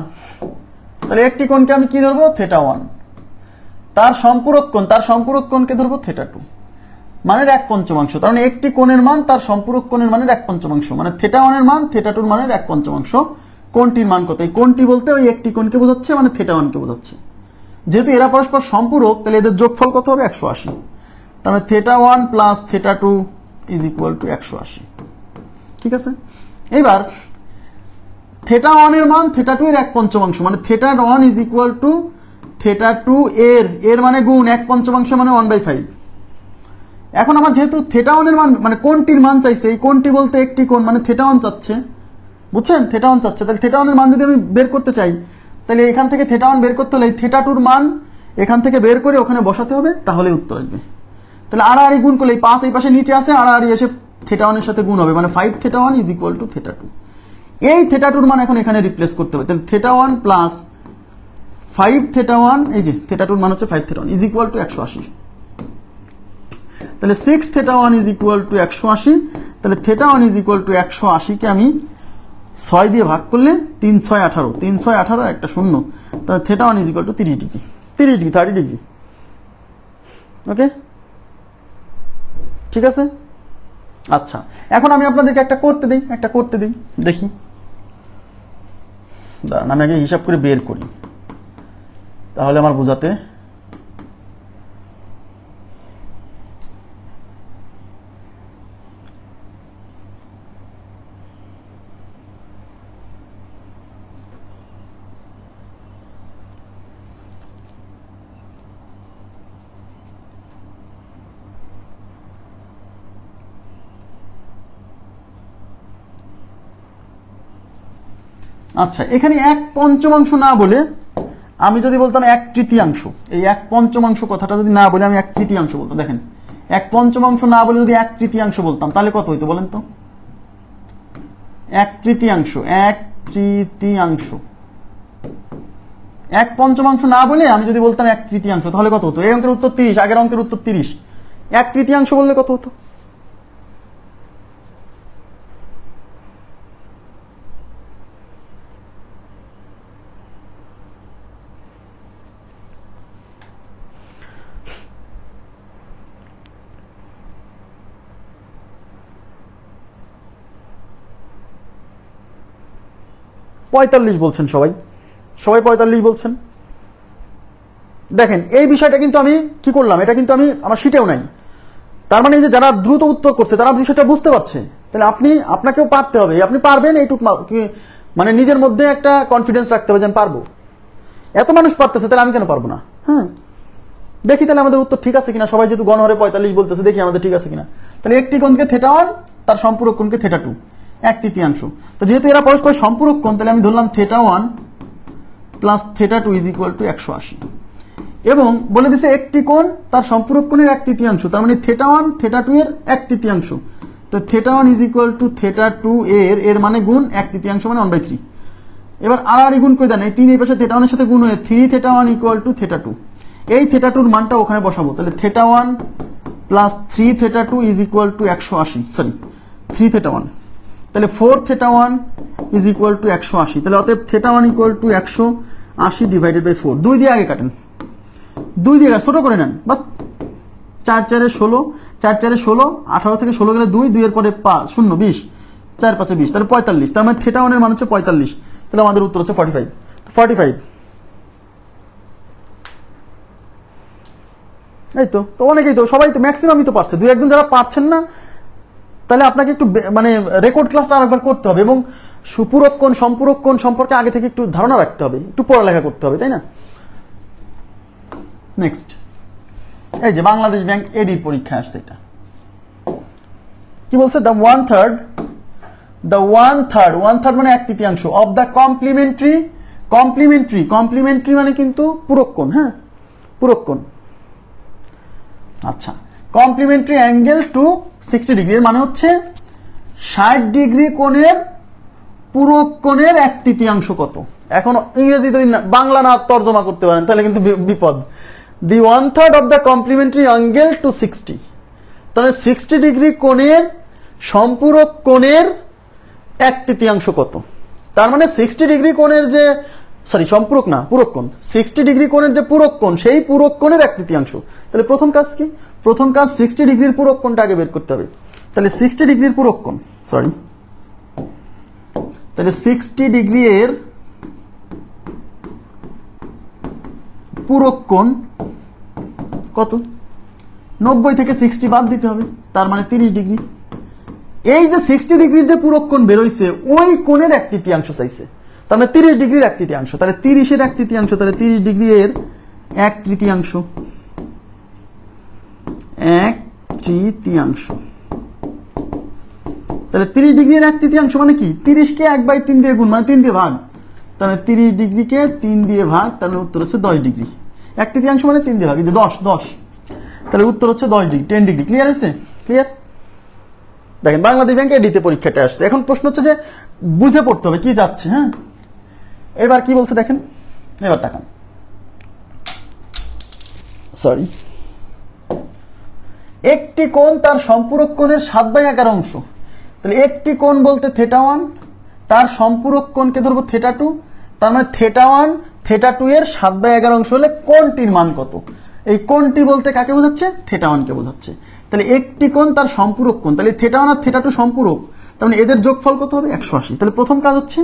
তাহলে একটি কোণকে আমি কি ধরবো, θ1। তার সম্পূরক কোণকে ধরবো θ2, মানের 1/5। তার মানে একটি কোণের মান তার সম্পূরক কোণের মানের 1/5, মানে θ1 এর মান θ2 মানের 1/5। কোণটির মান কত? এই কোণটি বলতে ওই একটি কোণকে বোঝাচ্ছে, মানে θ1 কে বোঝাচ্ছে। যেহেতু এরা পরস্পর সম্পূরক, তাহলে এদের যোগফল কত হবে, 180। তার মানে θ1 প্লাস θ2 ইজ ইকুয়াল টু 180। ঠিক আছে, এবার θ1 এর মান θ2 এর 1/5, মানে θ1 ইজ ইকুয়াল টু θ2 এর মানে গুণ 1/5 মানে 1/5। এখন আমার যেহেতু θ1 এর মান মানে কোণটির মান চাইছে, এই কোণটি বলতে একটি কোণ, মানে θ1 চাচ্ছে, বুঝছেন, θ1 চাচ্ছে। তাহলে θ1 এর মান যদি আমি বের করতে চাই, তাহলে এখান থেকে θ1 বের করতে হলে θ2 এর মান এখান থেকে বের করে ওখানে বসাতে হবে, তাহলে উত্তর আসবে। তাহলে আড়াআড়ি গুণ করলে এই 5 এই পাশে নিচে আসে, আড়াআড়ি এসে θ1 এর সাথে গুণ হবে, মানে 5θ1 ইজ ইকুয়াল টু θ2। এই θ2 এর মান এখন এখানে রিপ্লেস করতে হবে, তাহলে θ1 প্লাস 5θ1, এই যে θ2 এর মান হচ্ছে 5θ1 ইজ ইকুয়াল টু 180। তাহলে 6θ1 ইজ ইকুয়াল টু 180। তাহলে θ1 ইজ ইকুয়াল টু 180 কে আমি 6 দিয়ে ভাগ করলে 3 6 18, 3 6 18 একটা শূন্য, তাহলে θ1 is equal to 30 degree, 30 degree. Okay, ঠিক আছে। আচ্ছা, এখন আমি আপনাদেরকে একটা করতে দিই, দেখি। দাঁড়ান, আমি আগে হিসাব করে বের করি, তাহলে আমার বোঝাতে। আচ্ছা, এখানে 1/5 না বলে আমি যদি বলতাম 1/3, এই 1/5 কথাটা যদি না বলে আমি 1/3 বলতাম, দেখেন 1/5 না বলে যদি 1/3 বলতাম, তাহলে কত হইতো বলেন তো? 1/3, 1/5 না বলে আমি যদি বলতাম 1/3, তাহলে কত হতো? এই অঙ্কের উত্তর 30, আগের অঙ্কের উত্তর 30। 1/3 বললে কত হতো? পঁয়তাল্লিশ বলছেন সবাই 45 বলছেন। দেখেন, এই বিষয়টা কিন্তু আমি কি করলাম, এটা কিন্তু আমি আমার শিটেও নাই। তার মানে এই যে যারা দ্রুত উত্তর করছে তারা বিষয়টা বুঝতে পারছে, তাহলে আপনাকেও পারতে হবে, আপনি পারবেন, এইটুকু মানে নিজের মধ্যে একটা কনফিডেন্স রাখতে হবে যে আমি পারবো। এত মানুষ পারতেছে, তাহলে আমি কেন পারবো না? হ্যাঁ, দেখি তাহলে আমাদের উত্তর ঠিক আছে কিনা। সবাই যেহেতু গণহারে 45 বলতেছে, দেখি আমাদের ঠিক আছে কিনা। তাহলে একটি কোণকে θ1, তার সম্পূরক কোণকে θ2, 1/3। তো যেহেতু এরা পরস্পর সম্পূরক কোণ, তাহলে আমি ধরলাম θ1 প্লাস θ2 ইজ ইকুয়াল টু 180। এবং বলে দিছে একটি কোণ তার সম্পূরক কোণের 1/3, তার মানে θ1 θ2 এর 1/3। তো θ1 ইজ ইকুয়াল টু θ2 এর মানে গুণ 1/3 মানে 1/3। এবার আড়াআড়ি গুণ করে দেন, এই 3 এই পাশে θ1 এর সাথে গুণ হয়ে 3θ1 ইকুয়াল টু θ2। এই θ2 এর মানটা ওখানে বসাবো, তাহলে θ1 plus 3θ2 is equal to 180, sorry 3θ1, তাহলে 4θ1 ইজ ইকুয়াল টু 180। তাহলে অতএব θ1 ইকুয়াল টু 180 ডিভাইডেড বাই 4। 2 দিয়ে আগে কাটেন, 2 দিয়ে ছোট করে নেন, বাস 4 4 16, 4 4 16, 18 থেকে 16 গেলে 2, 2 এর পরে 5 0 20, 4 5 20, তাহলে 45, তার মানে থিটা 1 এর মান হচ্ছে 45, তাহলে আমাদের উত্তর হচ্ছে 45। 45 এই তো অনেকেই তো, সবাই তো ম্যাক্সিমামই তো পারছে, দুই একজন যারা পারছেন না তাহলে আপনাকে একটু মানে রেকর্ড ক্লাসটা আরেকবার করতে হবে এবং সুপূরক কোণ সম্পূরক কোণ সম্পর্কে আগে থেকে একটু ধারণা রাখতে হবে, একটু পড়ালেখা করতে হবে, তাই না? নেক্সট, এই যে বাংলাদেশ ব্যাংক এডির পরীক্ষা আসছে, এটা কি বলছে? দ্য ওয়ান থার্ড মানে 1/3 অফ দ্য কমপ্লিমেন্টারি মানে কিন্তু পূরক কোণ, হ্যাঁ পূরক কোণ। আচ্ছা, কমপ্লিমেন্টারি অ্যাঙ্গেল টু 60 ডিগ্রি এর মানে হচ্ছে 60 ডিগ্রি কোণের পূরক কোণের 1/3 কত? এখন ইংরেজিতে বাংলা না তর্জমা করতে পারেন তাহলে কিন্তু বিপদ। The 1/3 of the complementary angle to 60, তাহলে 60 ডিগ্রি কোণের সম্পূরক কোণের 1/3 কত? তার মানে 60 ডিগ্রি কোণের যে সম্পূরক না পূরক কোণ, 60 ডিগ্রি কোণের যে পূরক কোণ সেই পূরক কোণের 1/3। তাহলে প্রথম কাজ কি? প্রথম কাজ 60 ডিগ্রির পূরক কোণটা আগে বের করতে হবে। তাহলে 60 ডিগ্রির পূরক কোণ, তাহলে 60 ডিগ্রি এর পূরক কোণ কত? 90 থেকে 60 বাদ দিতে হবে, তার মানে 30 ডিগ্রি। এই যে 60 ডিগ্রির যে পূরক কোণ বের হইছে ওই কোণের 1/3 চাইছে, তার মানে 30 ডিগ্রির 1/3, তাহলে 30 এর 1/3, তাহলে 30 ডিগ্রি এর 1/3, তাহলে 30 ডিগ্রি এর 1/3 মানে কি? 30 কে 1/3 দিয়ে গুণ মানে 3 দিয়ে ভাগ, তাহলে 30 ডিগ্রিকে 3 দিয়ে ভাগ, তাহলে উত্তর হচ্ছে 10 ডিগ্রি। 1/3 মানে 3 দিয়ে ভাগ, 10, তাহলে উত্তর হচ্ছে 10 ডিগ্রি, 10 ডিগ্রি। ক্লিয়ার আছে? ক্লিয়ার? দেখেন বাংলাদেশ ব্যাংকে এডিতে পরীক্ষাটা আসছে, এখন প্রশ্ন হচ্ছে যে বুঝে পড়তে হবে কি যাচ্ছে। হ্যাঁ, এবার কি বলছে দেখেন, এবার তাকান, একটি কোণ তার সম্পূরক কোণের 7/11 অংশ, তাহলে একটি কোণ বলতে θ1, তার সম্পূরক কোণকে ধরবো θ2, তার মানে θ1 θ2 এর 7/11 অংশ হলে কোণটির মান কত? এই কোণটি বলতে কাকে বোঝাচ্ছে? θ1 কে বোঝাচ্ছে। তাহলে একটি কোণ তার সম্পূরক কোণ, তাহলে θ1 আর θ2 সম্পূরক, তার মানে এদের যোগফল কত হবে? 180। তাহলে প্রথম কাজ হচ্ছে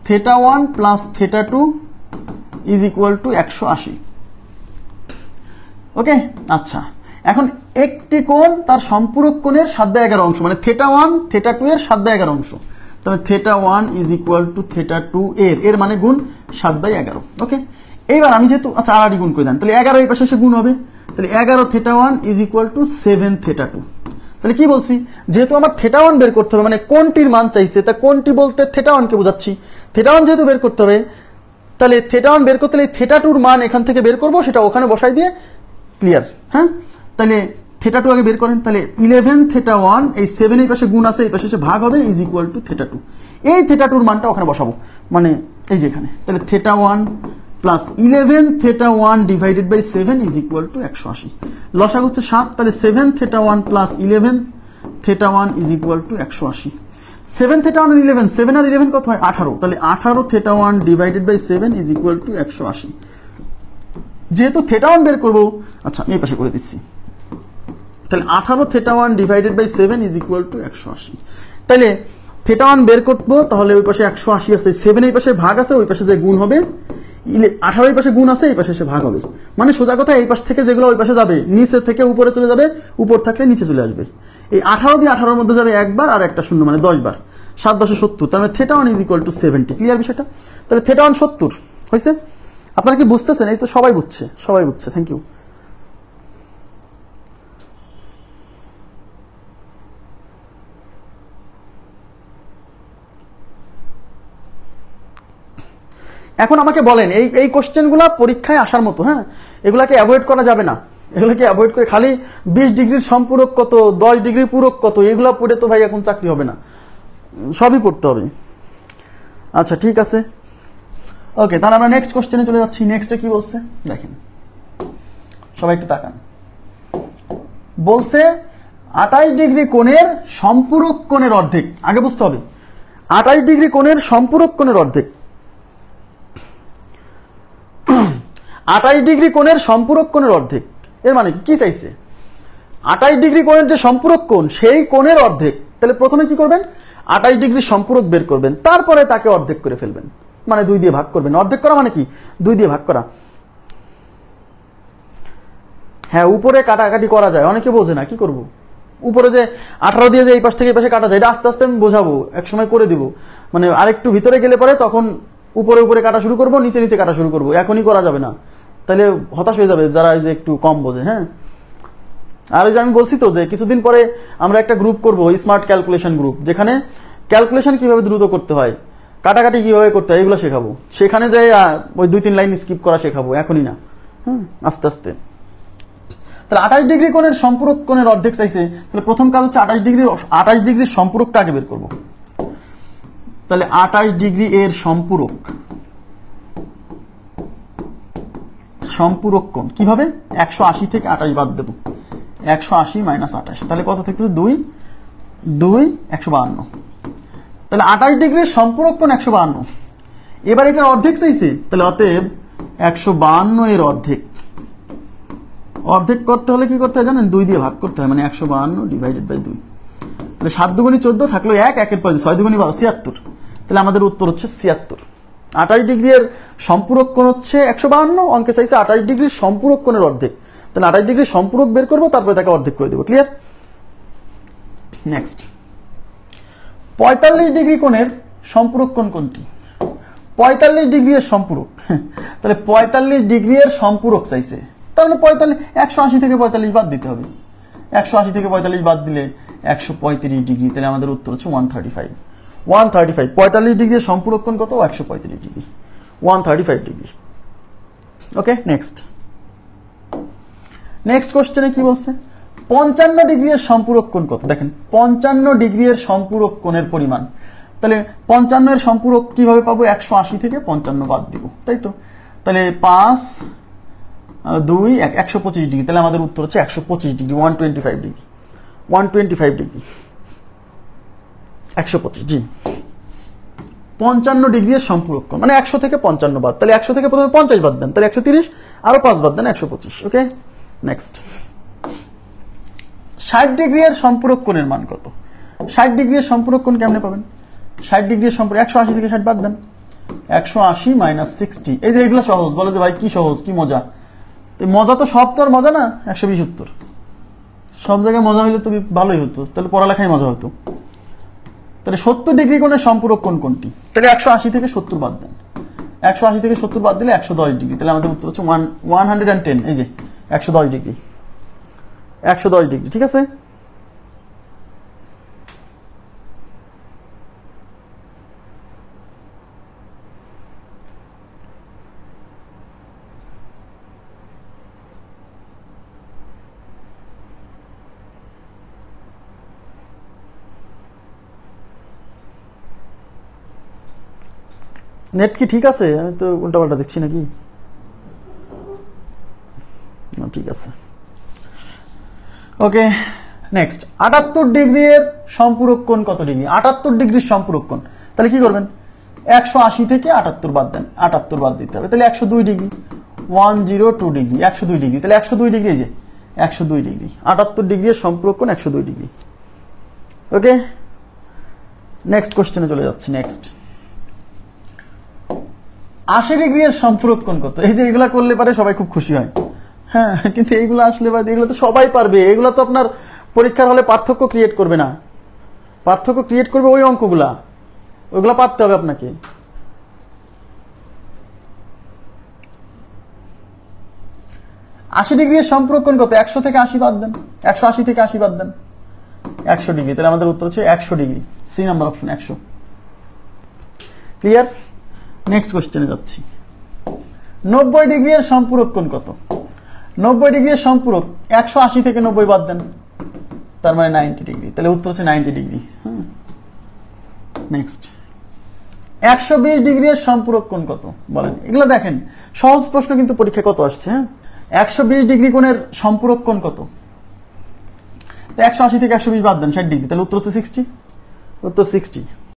θ1 প্লাস θ2 ইজ ইকুয়াল টু 180। ওকে, আচ্ছা, এখন একটি কোণ তার সম্পূরক কোণের 7/11 অংশ, মানে θ1 θ2 এর 7/11 অংশ, তাহলে θ1 ইজ ইকুয়াল টু θ2 এর মানে গুণ 7/11। ওকে, এইবার আমি যেহেতু আচ্ছা আর গুণ করে দেন, তাহলে 11 এই পাশে এসে গুণ হবে, তাহলে 11 θ1 ইজ ইকুয়াল টু 7 θ2। তাহলে কি বলছি, যেহেতু আমার θ1 বের করতে হবে, মানে কোণটির মান চাইছে, তা কোণটি বলতে θ1 কে বোঝাচ্ছি, θ1 যেহেতু বের করতে হবে, তাহলে θ1 বের করতে হলে θ2 এর মান এখান থেকে বের করব, সেটা ওখানে বসাই দিয়ে ক্লিয়ার। হ্যাঁ, তাহলে θ2 আগে বের করেন, তাহলে 11 θ1, এই 7 এই পাশে গুণ আছে, এই পাশে এসে ভাগ হবে, ইজ ইকুয়াল টু θ2। এই θ2 এর মানটা ওখানে বসাবো, মানে এই যে এখানে, তাহলে θ1 plus 11 θ1 divided by 7 is equal to 180। লসাগু হচ্ছে 7, তাহলে 7 θ1 প্লাস 11 θ1 ইজ ইকুয়াল টু 180। 7 θ1 আর 11, 7 আর 11 কত হয়? 18, তাহলে 18 θ1 divided by 7 is equal to 180। যেহেতু θ1 বের করবো, আচ্ছা এই পাশে করে দিচ্ছি, তাহলে 18 θ1 divided by 7 is equal to 180। তাহলে θ1 বের করবো, তাহলে ওই পাশে 180 আছে, 7 এই পাশে ভাগ আছে, ওই পাশে যে গুণ হবে, 18 এই পাশে গুণ আছে, এই পাশে এসে ভাগ হবে, মানে সোজা কথা এই পাশ থেকে যেগুলো ওই পাশে যাবে নিচে থেকে উপরে চলে যাবে, উপর থাকলে নিচে চলে আসবে। এই 18 দিয়ে 18 এর মধ্যে যাবে একবার, আর একটা শূন্য, মানে 10 বার, 7 10 70, তার মানে θ1 ইজ ইকুয়াল টু 70। ক্লিয়ার বিষয়টা? তাহলে θ1 70 হয়েছে। আপনারা কি বুঝতেছেন? এই তো সবাই বুঝছে, সবাই বুঝছে, থ্যাংক ইউ। এখন আমাকে বলেন, এই কোশ্চেনগুলো পরীক্ষায় আসার মতো, হ্যাঁ, এগুলাকে অ্যাভয়েড করা যাবে না, এগুলাকে অ্যাভয়েড করে খালি 20 ডিগ্রির সম্পূরক কত, 10 ডিগ্রির পূরক কত, এগুলো পড়ে তো ভাই এখন চাকরি হবে না, সবই পড়তে হবে। আচ্ছা ঠিক আছে, ওকে, তাহলে আমরা নেক্সট কোশ্চেনে চলে যাচ্ছি। নেক্সটে কি বলছে দেখেন, সবাই একটু তাকান। বলছে 28 ডিগ্রি কোণের সম্পূরক কোণের অর্ধেক, আগে বুঝতে হবে 28 ডিগ্রি কোণের সম্পূরক কোণের অর্ধেক। 28 ডিগ্রি কোণের সম্পূরক কোণের অর্ধেক এর মানে কি চাইছে? 28 ডিগ্রি কোণের যে সম্পূরক কোণ সেই কোণের অর্ধেক। তাহলে প্রথমে কি করবেন, 28 ডিগ্রি সম্পূরক বের করবেন, তারপরে তাকে অর্ধেক করে ফেলবেন, মানে 2 দিয়ে ভাগ করবেন। অর্ধেক করা মানে কি, 2 দিয়ে ভাগ করা। হ্যাঁ, উপরে কাটাকাটি করা যায়, অনেকে বোঝে না, কি করব। উপরে যে 18 দিয়ে যে এই পাশ থেকে এই পাশে কাটা যায়, এটা আস্তে আস্তে আমি বোঝাবো, একসময় করে দিব। মানে আরেকটু ভিতরে গেলে পরে তখন উপরে উপরে কাটা শুরু করব, নিচে নিচে কাটা শুরু করব, এখনই করা যাবে না, তাহলে হতাশ হয়ে যাবে যারা এই যে একটু কম বোঝে। হ্যাঁ, আর ওই যে আমি বলছি তো যে কিছুদিন পরে আমরা একটা গ্রুপ করব, স্মার্ট ক্যালকুলেশন গ্রুপ, যেখানে ক্যালকুলেশন কিভাবে দ্রুত করতে হয়, কাটাকাটি কিভাবে করতে হয়, এগুলো শেখাবো। সেখানে যে ওই 2-3 লাইন স্কিপ করা শেখাবো, এখনই না, হ্যাঁ, আস্তে আস্তে। তাহলে 28 ডিগ্রি কোণের সম্পূরক কোণের অর্ধেক চাইছে, তাহলে প্রথম কাজ হচ্ছে 28 ডিগ্রির সম্পূরকটা আগে বের করব। তাহলে 28 ডিগ্রি এর সম্পূরক কোণ কিভাবে, 180 থেকে 28 বাদ দেব, 180 মাইনাস 28, তাহলে কত থাকতেছে 2 152। তাহলে 28 ডিগ্রির সম্পূরক কোণ 152। এবার এটার অর্ধেক চাইছে, তাহলে অতএব 152 এর অর্ধেক করতে হলে কি করতে হয় জানেন, 2 দিয়ে ভাগ করতে হয়, মানে 152 ডিভাইডেড বাই 2। তাহলে 7 দুগুণী 14 থাকলো 1, 1 পরে 6 দুগুণী 12, 76। তাহলে আমাদের উত্তর হচ্ছে 76। 28 ডিগ্রি এর সম্পূরক কোণ হচ্ছে 152, অঙ্কে চাইছে 28 ডিগ্রির সম্পূরক কোণের অর্ধেক। তাহলে 28 ডিগ্রির সম্পূরক বের করবো, তারপরে তাকে অর্ধেক করে দেবো। ক্লিয়ার? নেক্সট, 45 ডিগ্রি কোণের সম্পূরক কোণ কোনটি? 45 ডিগ্রি এর সম্পূরক, তাহলে 45 ডিগ্রি এর সম্পূরক চাইছে, তাহলে 180 থেকে 45 বাদ দিতে হবে। 180 থেকে 45 বাদ দিলে 135 ডিগ্রি, তাহলে আমাদের উত্তর হচ্ছে 135। 45 ডিগ্রির সম্পূরক কোণ কত? 135 ডিগ্রি, 135 ডিগ্রি। ওকে, নেক্সট কোশ্চেনে কি বলছে, 55 ডিগ্রি এর সম্পূরক কোণ কত? দেখেন 55 ডিগ্রি এর সম্পূরক কোণের পরিমাণ, তাহলে 55 এর সম্পূরক কিভাবে পাবো, 180 থেকে 55 বাদ দিব, তাই তো। তাহলে 5 2 1 125 ডিগ্রি, তাহলে আমাদের উত্তর হচ্ছে 125 ডিগ্রি, 125 ডিগ্রি, 125 ডিগ্রি, 125। জি, 55 ডিগ্রি এর সম্পূরক কোণ, মানে 100 থেকে 55 বাদ, তাহলে 100 থেকে প্রথমে 50 বাদ দেন, তাহলে 130, আরো 5 বাদ দেন, 125। ওকে, নেক্সট, 60 ডিগ্রি এর সম্পূরক কোণের মান কত? 60 ডিগ্রি এর সম্পূরক কোণ কেমনে পাবেন? 60 ডিগ্রি এর সম্পূরক 180 থেকে 60 বাদ দেন, 180 মাইনাস 60। এই যে এগুলো সহজ, বলে যে ভাই কি সহজ, কি মজা। মজা তো সব, তো আর মজা না, 120 উত্তর। সব জায়গায় মজা হইলে তো ভালোই হতো, তাহলে পড়ালেখায় মজা হতো। তাহলে 70 ডিগ্রি কোণের সম্পূরক কোণ কোনটি? তাহলে 180 থেকে 70 বাদ দেন, 180 থেকে 70 বাদ দিলে 110 ডিগ্রি, তাহলে আমাদের উত্তর হচ্ছে 110। এই যে 110 ডিগ্রি, 110 ডিগ্রি, ঠিক আছে। নেট কি ঠিক আছে? আমি তো উল্টাপাল্টা দেখছি নাকি? ঠিক আছে, ওকে। নেক্সট, 78 ডিগ্রি এর সম্পূরক কোণ কত ডিগ্রি? 78 ডিগ্রির সম্পূরক কোণ, তাহলে কি করবেন, 180 থেকে 78 বাদ দেন, 78 বাদ দিতে হবে, তাহলে 102 ডিগ্রি, 102 ডিগ্রি, 102 ডিগ্রি, তাহলে 102 ডিগ্রি, এই যে 102 ডিগ্রি, 78 ডিগ্রি এর সম্পূরক কোণ 102 ডিগ্রি। ওকে, নেক্সট কোশ্চেনে চলে যাচ্ছি। নেক্সট, 80 ডিগ্রি এর সম্পূরক কোণ কত? এই যে এগুলা করলে পারে সবাই খুব খুশি হয়, হ্যাঁ, কিন্তু এইগুলো আসলে পারে, এগুলো তো সবাই পারবে, এগুলো তো আপনার পরীক্ষার হলে পার্থক্য ক্রিয়েট করবে না, পার্থক্য ক্রিয়েট করবে ওই অঙ্কগুলা, ওইগুলা পারতে হবে আপনাকে। 80 ডিগ্রি এর সম্পূরক কোণ কত? 100 থেকে 80 বাদ দেন, 180 থেকে 80 বাদ দেন, 100 ডিগ্রি, তাহলে আমাদের উত্তর হচ্ছে 100 degree, C number option 100। Clear? Next কোশ্চেনে যাচ্ছি। 90 ডিগ্রি এর সম্পূরক কোণ কত? 90 ডিগ্রি এর সম্পূরক 180 থেকে 90 বাদ দেন, তার মানে 90 ডিগ্রি, তাহলে উত্তর হচ্ছে 90 ডিগ্রি। নেক্সট, 120 ডিগ্রি এর সম্পূরক কোণ কত বলেন? এগুলো দেখেন সহজ প্রশ্ন, কিন্তু পরীক্ষায় কত আসছে। 120 ডিগ্রি কোণের সম্পূরক কোণ কত? 180 থেকে 120 বাদ দেন, 60 ডিগ্রি, তাহলে উত্তর হচ্ছে 60, উত্তর 60।